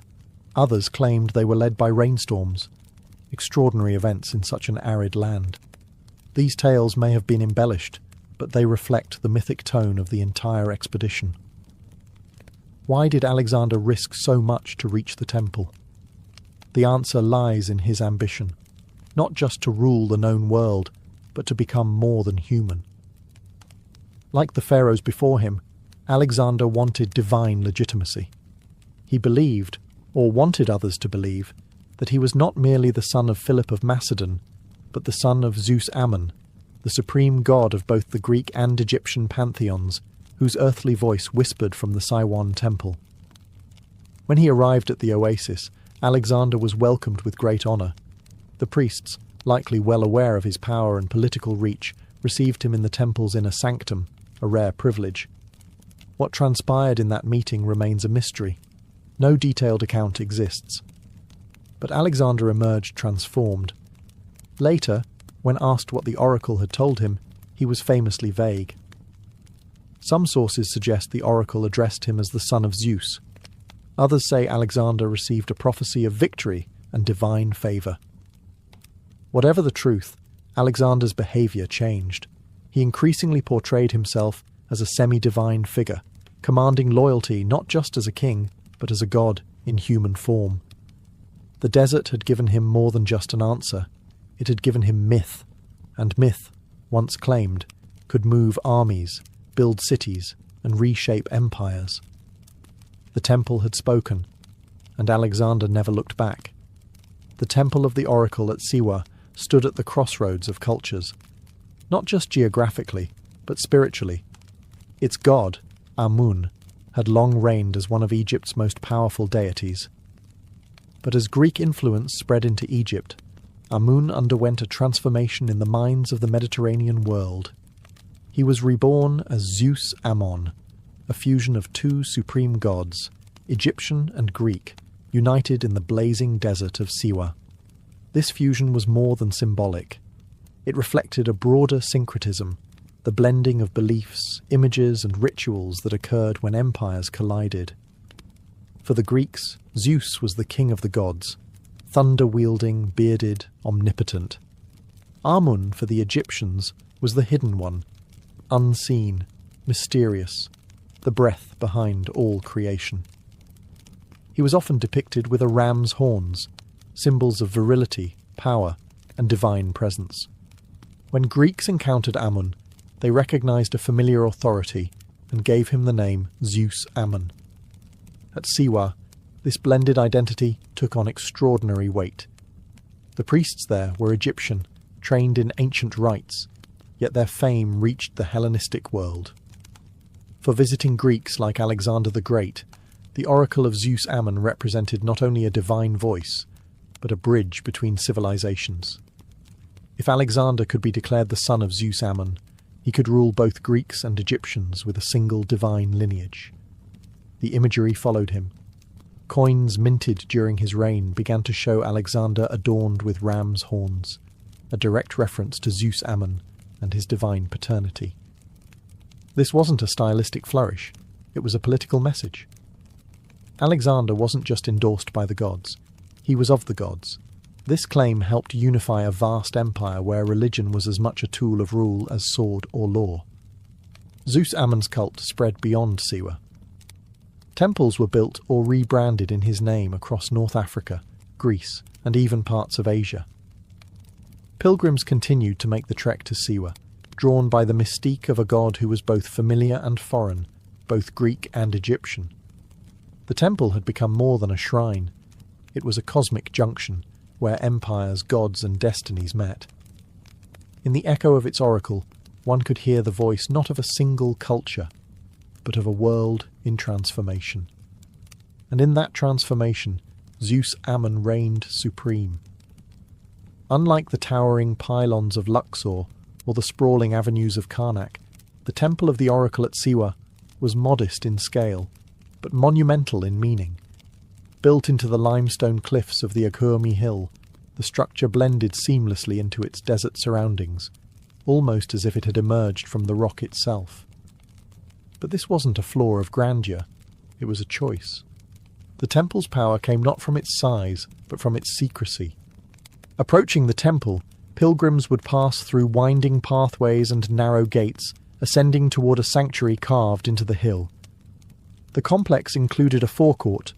Others claimed they were led by rainstorms, extraordinary events in such an arid land. These tales may have been embellished, but they reflect the mythic tone of the entire expedition. Why did Alexander risk so much to reach the temple? The answer lies in his ambition, not just to rule the known world, but to become more than human. Like the pharaohs before him, Alexander wanted divine legitimacy. He believed, or wanted others to believe, that he was not merely the son of Philip of Macedon, but the son of Zeus Ammon, the supreme god of both the Greek and Egyptian pantheons, whose earthly voice whispered from the Siwan temple. When he arrived at the oasis, Alexander was welcomed with great honour. The priests, likely well aware of his power and political reach, received him in the temple's inner sanctum, a rare privilege. What transpired in that meeting remains a mystery. No detailed account exists. But Alexander emerged transformed. Later, when asked what the oracle had told him, he was famously vague. Some sources suggest the oracle addressed him as the son of Zeus. Others say Alexander received a prophecy of victory and divine favour. Whatever the truth, Alexander's behaviour changed. He increasingly portrayed himself as a semi-divine figure, commanding loyalty not just as a king, but as a god in human form. The desert had given him more than just an answer. It had given him myth, and myth, once claimed, could move armies, build cities, and reshape empires. The temple had spoken, and Alexander never looked back. The temple of the oracle at Siwa stood at the crossroads of cultures, not just geographically, but spiritually. Its god, Amun, had long reigned as one of Egypt's most powerful deities. But as Greek influence spread into Egypt, Amun underwent a transformation in the minds of the Mediterranean world. He was reborn as Zeus Ammon, a fusion of two supreme gods, Egyptian and Greek, united in the blazing desert of Siwa. This fusion was more than symbolic. It reflected a broader syncretism, the blending of beliefs, images, and rituals that occurred when empires collided. For the Greeks, Zeus was the king of the gods, thunder-wielding, bearded, omnipotent. Amun, for the Egyptians, was the hidden one, unseen, mysterious, the breath behind all creation. He was often depicted with a ram's horns, symbols of virility, power, and divine presence. When Greeks encountered Ammon, they recognized a familiar authority and gave him the name Zeus Ammon. At Siwa, this blended identity took on extraordinary weight. The priests there were Egyptian, trained in ancient rites, yet their fame reached the Hellenistic world. For visiting Greeks like Alexander the Great, the oracle of Zeus Ammon represented not only a divine voice, but a bridge between civilizations. If Alexander could be declared the son of Zeus Ammon, he could rule both Greeks and Egyptians with a single divine lineage. The imagery followed him. Coins minted during his reign began to show Alexander adorned with ram's horns, a direct reference to Zeus Ammon and his divine paternity. This wasn't a stylistic flourish, it was a political message. Alexander wasn't just endorsed by the gods, he was of the gods. This claim helped unify a vast empire where religion was as much a tool of rule as sword or law. Zeus Ammon's cult spread beyond Siwa. Temples were built or rebranded in his name across North Africa, Greece, and even parts of Asia. Pilgrims continued to make the trek to Siwa, drawn by the mystique of a god who was both familiar and foreign, both Greek and Egyptian. The temple had become more than a shrine. It was a cosmic junction, where empires, gods, and destinies met. In the echo of its oracle, one could hear the voice not of a single culture, but of a world in transformation. And in that transformation, Zeus Ammon reigned supreme. Unlike the towering pylons of Luxor or the sprawling avenues of Karnak, the temple of the oracle at Siwa was modest in scale, but monumental in meaning. Built into the limestone cliffs of the Akurmi Hill, the structure blended seamlessly into its desert surroundings, almost as if it had emerged from the rock itself. But this wasn't a flaw of grandeur, it was a choice. The temple's power came not from its size, but from its secrecy. Approaching the temple, pilgrims would pass through winding pathways and narrow gates, ascending toward a sanctuary carved into the hill. The complex included a forecourt,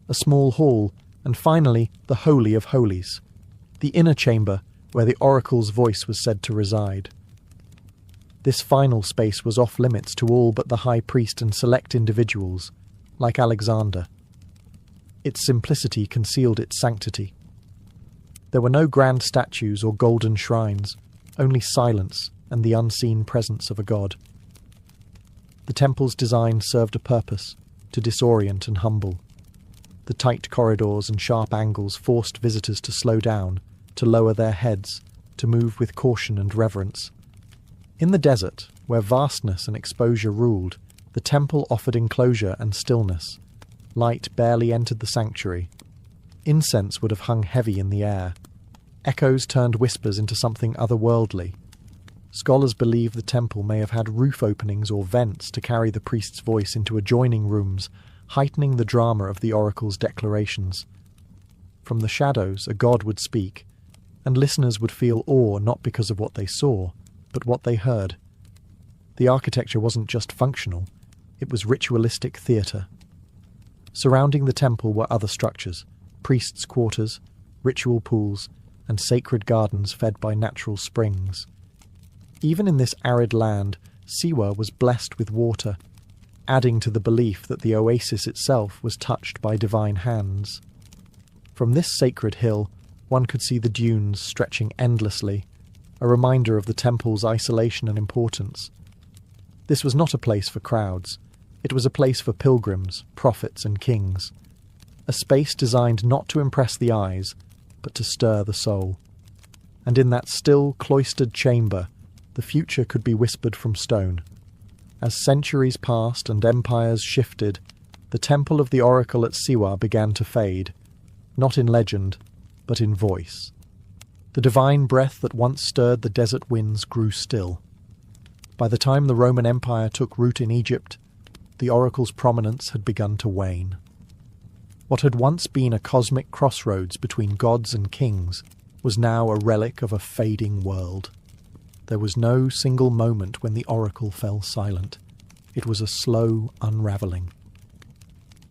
a small hall, and finally the Holy of Holies, the inner chamber where the oracle's voice was said to reside. This final space was off-limits to all but the high priest and select individuals, like Alexander. Its simplicity concealed its sanctity. There were no grand statues or golden shrines, only silence and the unseen presence of a god. The temple's design served a purpose, to disorient and humble. The tight corridors and sharp angles forced visitors to slow down, to lower their heads, to move with caution and reverence. In the desert, where vastness and exposure ruled, the temple offered enclosure and stillness. Light barely entered the sanctuary. Incense would have hung heavy in the air. Echoes turned whispers into something otherworldly. Scholars believe the temple may have had roof openings or vents to carry the priest's voice into adjoining rooms, heightening the drama of the oracle's declarations. From the shadows, a god would speak, and listeners would feel awe not because of what they saw, but what they heard. The architecture wasn't just functional, it was ritualistic theatre. Surrounding the temple were other structures, priests' quarters, ritual pools, and sacred gardens fed by natural springs. Even in this arid land, Siwa was blessed with water, adding to the belief that the oasis itself was touched by divine hands. From this sacred hill, one could see the dunes stretching endlessly, a reminder of the temple's isolation and importance. This was not a place for crowds. It was a place for pilgrims, prophets, and kings. A space designed not to impress the eyes, but to stir the soul. And in that still, cloistered chamber, the future could be whispered from stone. As centuries passed and empires shifted, the temple of the oracle at Siwa began to fade, not in legend, but in voice. The divine breath that once stirred the desert winds grew still. By the time the Roman Empire took root in Egypt, the oracle's prominence had begun to wane. What had once been a cosmic crossroads between gods and kings was now a relic of a fading world. There was no single moment when the oracle fell silent. It was a slow unravelling.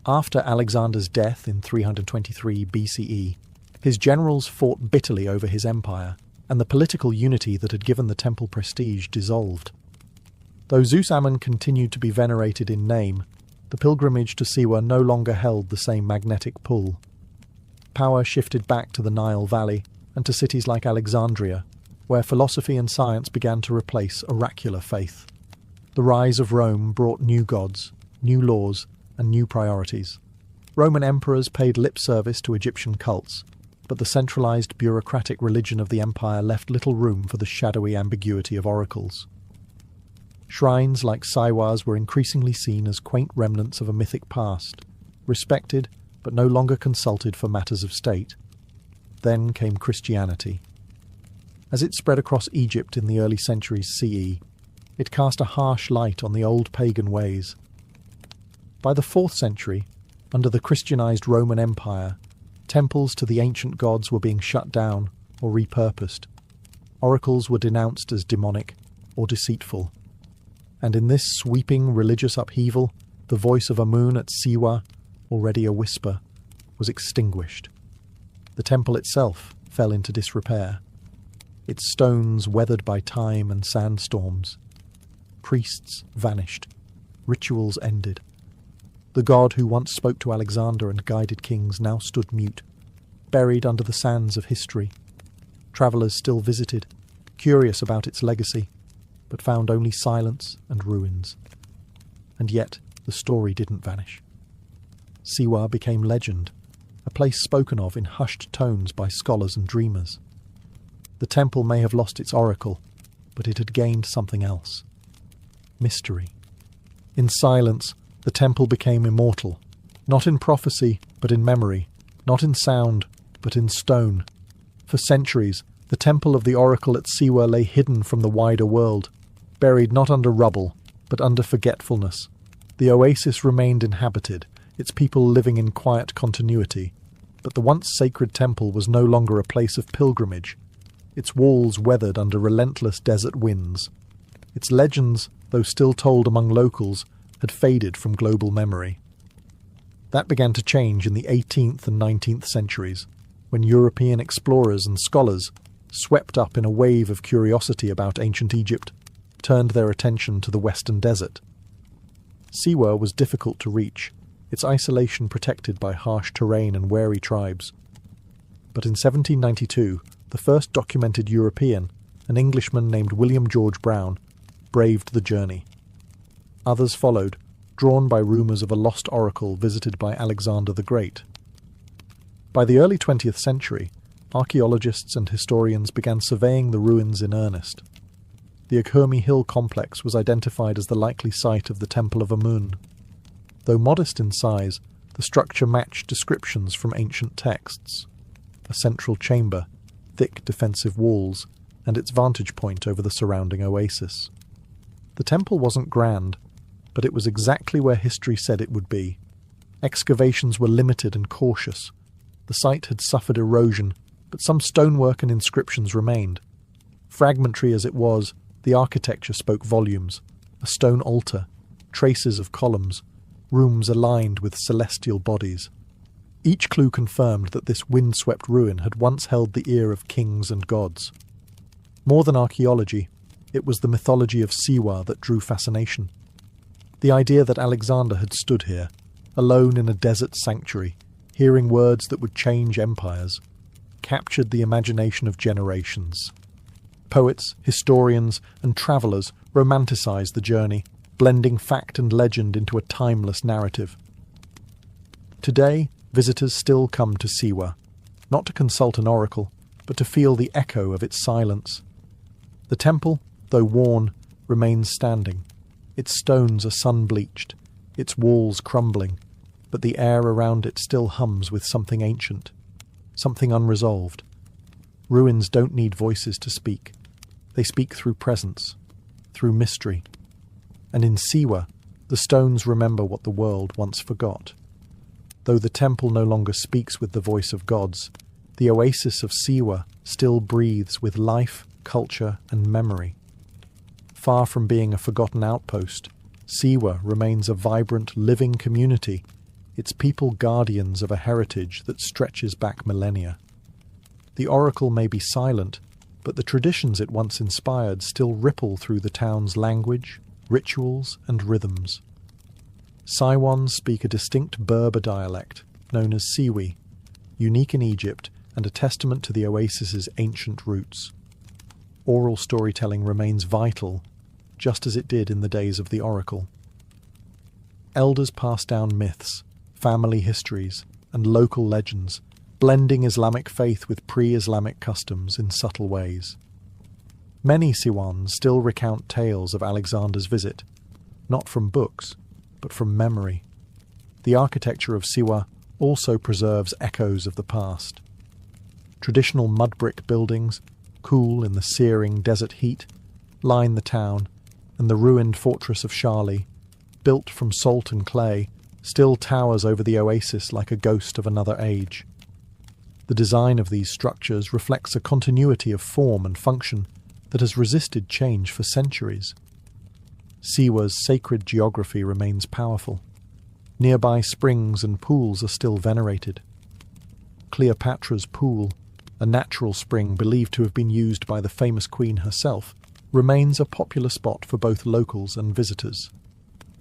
After Alexander's death in 323 BCE, His generals fought bitterly over his empire, and the political unity that had given the temple prestige dissolved. Though Zeus Ammon continued to be venerated in name, the pilgrimage to Siwa no longer held the same magnetic pull. Power shifted back to the Nile Valley and to cities like Alexandria, where philosophy and science began to replace oracular faith. The rise of Rome brought new gods, new laws, and new priorities. Roman emperors paid lip service to Egyptian cults, but the centralized bureaucratic religion of the empire left little room for the shadowy ambiguity of oracles. Shrines like Siwa's were increasingly seen as quaint remnants of a mythic past, respected but no longer consulted for matters of state. Then came Christianity. As it spread across Egypt in the early centuries CE, it cast a harsh light on the old pagan ways. By the 4th century, under the Christianized Roman Empire, temples to the ancient gods were being shut down or repurposed. Oracles were denounced as demonic or deceitful. And in this sweeping religious upheaval, the voice of Amun at Siwa, already a whisper, was extinguished. The temple itself fell into disrepair, its stones weathered by time and sandstorms. Priests vanished. Rituals ended. The god who once spoke to Alexander and guided kings now stood mute, buried under the sands of history. Travellers still visited, curious about its legacy, but found only silence and ruins. And yet the story didn't vanish. Siwa became legend, a place spoken of in hushed tones by scholars and dreamers. The temple may have lost its oracle, but it had gained something else. Mystery. In silence, the temple became immortal, not in prophecy, but in memory, not in sound, but in stone. For centuries, the temple of the oracle at Siwa lay hidden from the wider world, buried not under rubble, but under forgetfulness. The oasis remained inhabited, its people living in quiet continuity, but the once sacred temple was no longer a place of pilgrimage. Its walls weathered under relentless desert winds. Its legends, though still told among locals, had faded from global memory. That began to change in the 18th and 19th centuries, when European explorers and scholars, swept up in a wave of curiosity about ancient Egypt, turned their attention to the western desert. Siwa was difficult to reach, its isolation protected by harsh terrain and wary tribes. But in 1792, the first documented European, an Englishman named William George Brown, braved the journey. Others followed, drawn by rumours of a lost oracle visited by Alexander the Great. By the early 20th century, archaeologists and historians began surveying the ruins in earnest. The Akhurmi Hill complex was identified as the likely site of the Temple of Amun. Though modest in size, the structure matched descriptions from ancient texts. A central chamber, thick defensive walls, and its vantage point over the surrounding oasis. The temple wasn't grand, but it was exactly where history said it would be. Excavations were limited and cautious. The site had suffered erosion, but some stonework and inscriptions remained. Fragmentary as it was, the architecture spoke volumes. A stone altar, traces of columns, rooms aligned with celestial bodies. Each clue confirmed that this wind-swept ruin had once held the ear of kings and gods. More than archaeology, it was the mythology of Siwa that drew fascination. The idea that Alexander had stood here, alone in a desert sanctuary, hearing words that would change empires, captured the imagination of generations. Poets, historians, and travellers romanticized the journey, blending fact and legend into a timeless narrative. Today, visitors still come to Siwa, not to consult an oracle, but to feel the echo of its silence. The temple, though worn, remains standing. Its stones are sun-bleached, its walls crumbling, but the air around it still hums with something ancient, something unresolved. Ruins don't need voices to speak. They speak through presence, through mystery. And in Siwa, the stones remember what the world once forgot. Though the temple no longer speaks with the voice of gods, the oasis of Siwa still breathes with life, culture, and memory. Far from being a forgotten outpost, Siwa remains a vibrant, living community, its people guardians of a heritage that stretches back millennia. The oracle may be silent, but the traditions it once inspired still ripple through the town's language, rituals, and rhythms. Siwans speak a distinct Berber dialect, known as Siwi, unique in Egypt and a testament to the oasis's ancient roots. Oral storytelling remains vital, just as it did in the days of the oracle. Elders pass down myths, family histories, and local legends, blending Islamic faith with pre-Islamic customs in subtle ways. Many Siwans still recount tales of Alexander's visit, not from books, but from memory. The architecture of Siwa also preserves echoes of the past. Traditional mud brick buildings, cool in the searing desert heat, line the town, and the ruined fortress of Shali, built from salt and clay, still towers over the oasis like a ghost of another age. The design of these structures reflects a continuity of form and function that has resisted change for centuries. Siwa's sacred geography remains powerful. Nearby springs and pools are still venerated. Cleopatra's Pool, a natural spring believed to have been used by the famous queen herself, remains a popular spot for both locals and visitors.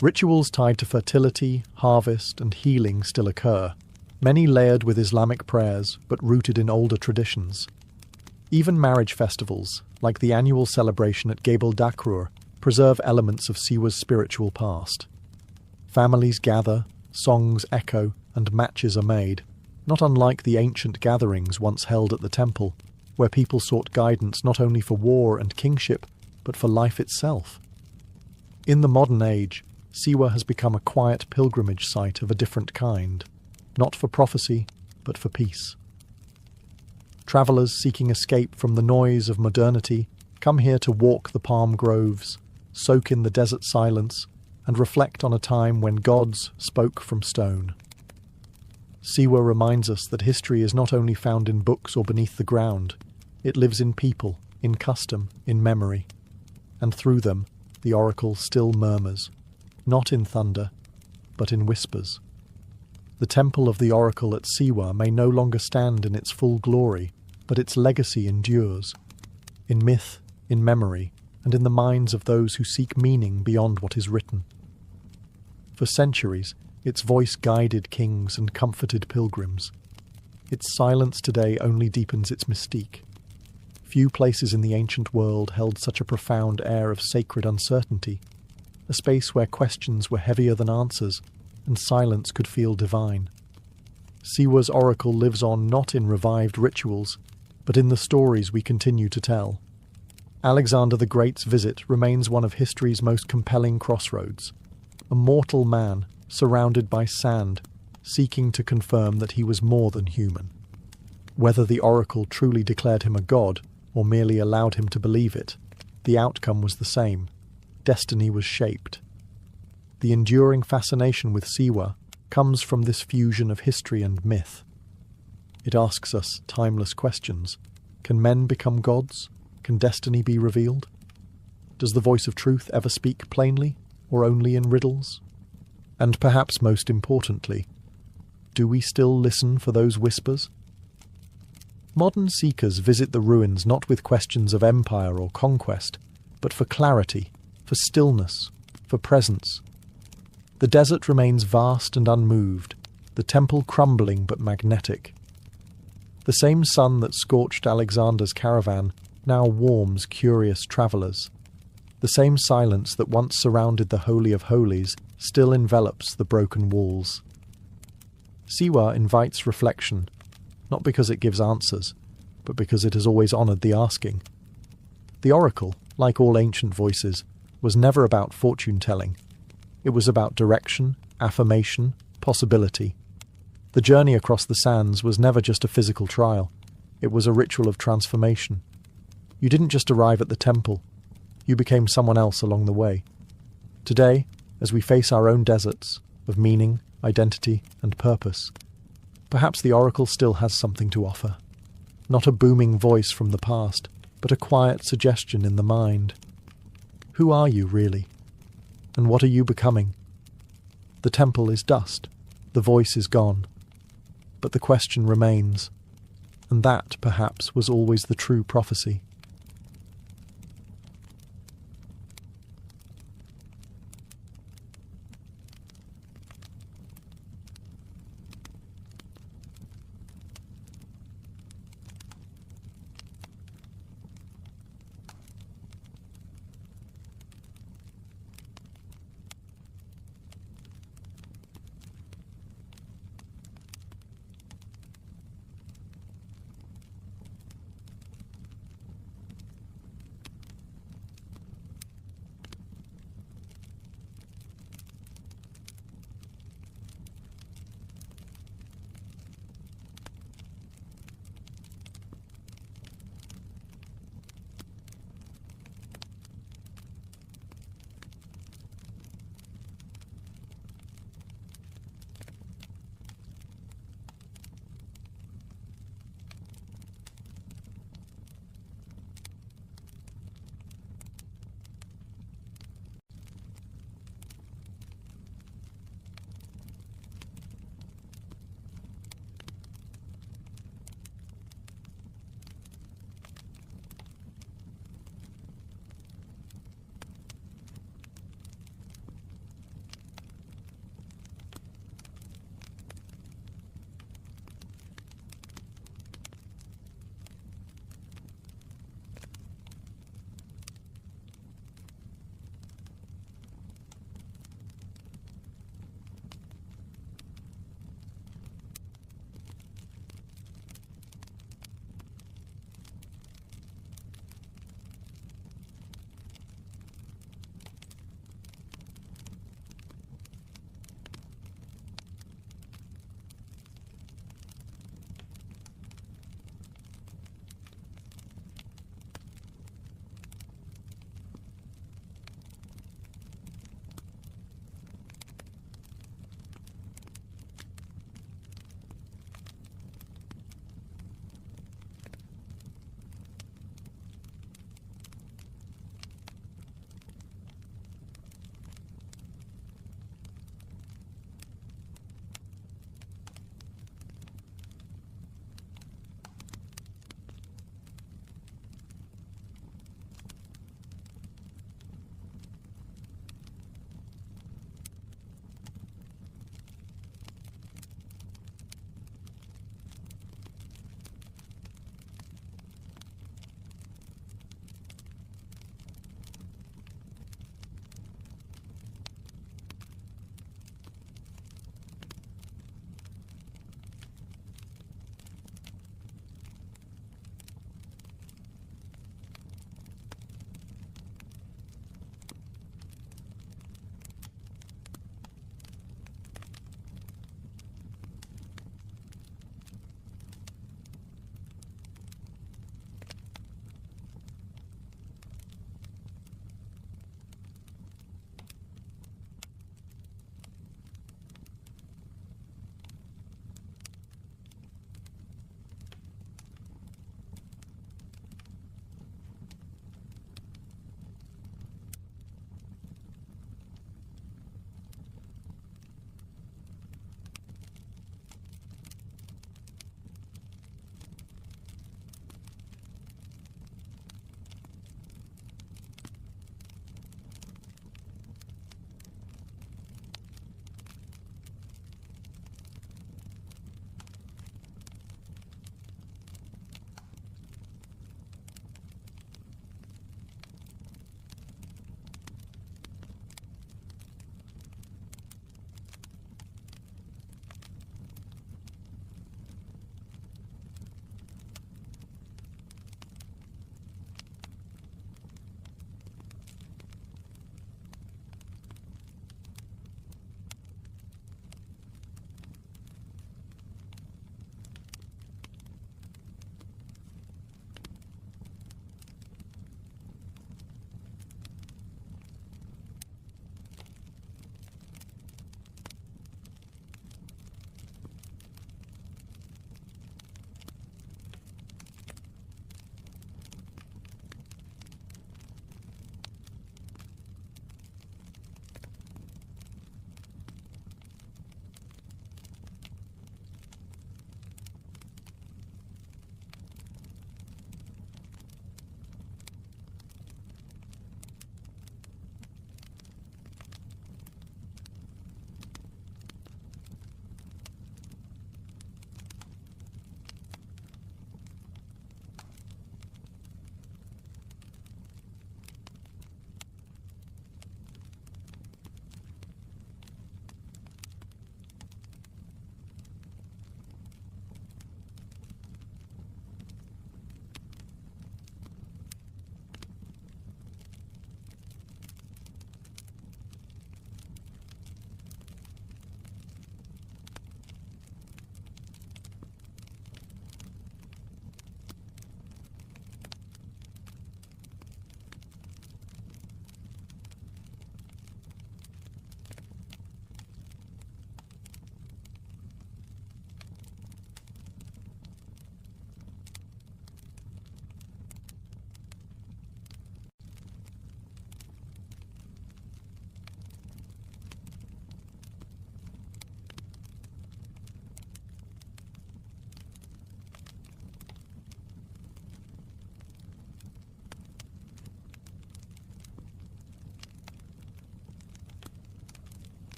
Rituals tied to fertility, harvest, and healing still occur, many layered with Islamic prayers but rooted in older traditions. Even marriage festivals, like the annual celebration at Gebel Dakrur, preserve elements of Siwa's spiritual past. Families gather, songs echo, and matches are made, not unlike the ancient gatherings once held at the temple, where people sought guidance not only for war and kingship, but for life itself. In the modern age, Siwa has become a quiet pilgrimage site of a different kind, not for prophecy, but for peace. Travellers seeking escape from the noise of modernity come here to walk the palm groves, soak in the desert silence, and reflect on a time when gods spoke from stone. Siwa reminds us that history is not only found in books or beneath the ground, it lives in people, in custom, in memory. And through them, the oracle still murmurs, not in thunder, but in whispers. The temple of the oracle at Siwa may no longer stand in its full glory, but its legacy endures, in myth, in memory, and in the minds of those who seek meaning beyond what is written. For centuries, its voice guided kings and comforted pilgrims. Its silence today only deepens its mystique. Few places in the ancient world held such a profound air of sacred uncertainty, a space where questions were heavier than answers, and silence could feel divine. Siwa's oracle lives on not in revived rituals, but in the stories we continue to tell. Alexander the Great's visit remains one of history's most compelling crossroads. A mortal man, surrounded by sand, seeking to confirm that he was more than human. Whether the oracle truly declared him a god, or merely allowed him to believe it, the outcome was the same. Destiny was shaped. The enduring fascination with Siwa comes from this fusion of history and myth. It asks us timeless questions. Can men become gods? Can destiny be revealed? Does the voice of truth ever speak plainly, or only in riddles? And perhaps most importantly, do we still listen for those whispers? Modern seekers visit the ruins not with questions of empire or conquest, but for clarity, for stillness, for presence. The desert remains vast and unmoved, the temple crumbling but magnetic. The same sun that scorched Alexander's caravan now warms curious travellers. The same silence that once surrounded the Holy of Holies still envelops the broken walls. Siwa invites reflection, not because it gives answers, but because it has always honoured the asking. The oracle, like all ancient voices, was never about fortune-telling. It was about direction, affirmation, possibility. The journey across the sands was never just a physical trial. It was a ritual of transformation. You didn't just arrive at the temple. You became someone else along the way. Today, as we face our own deserts of meaning, identity, and purpose, perhaps the oracle still has something to offer. Not a booming voice from the past, but a quiet suggestion in the mind. Who are you, really? And what are you becoming? The temple is dust. The voice is gone. But the question remains. and that, perhaps, was always the true prophecy.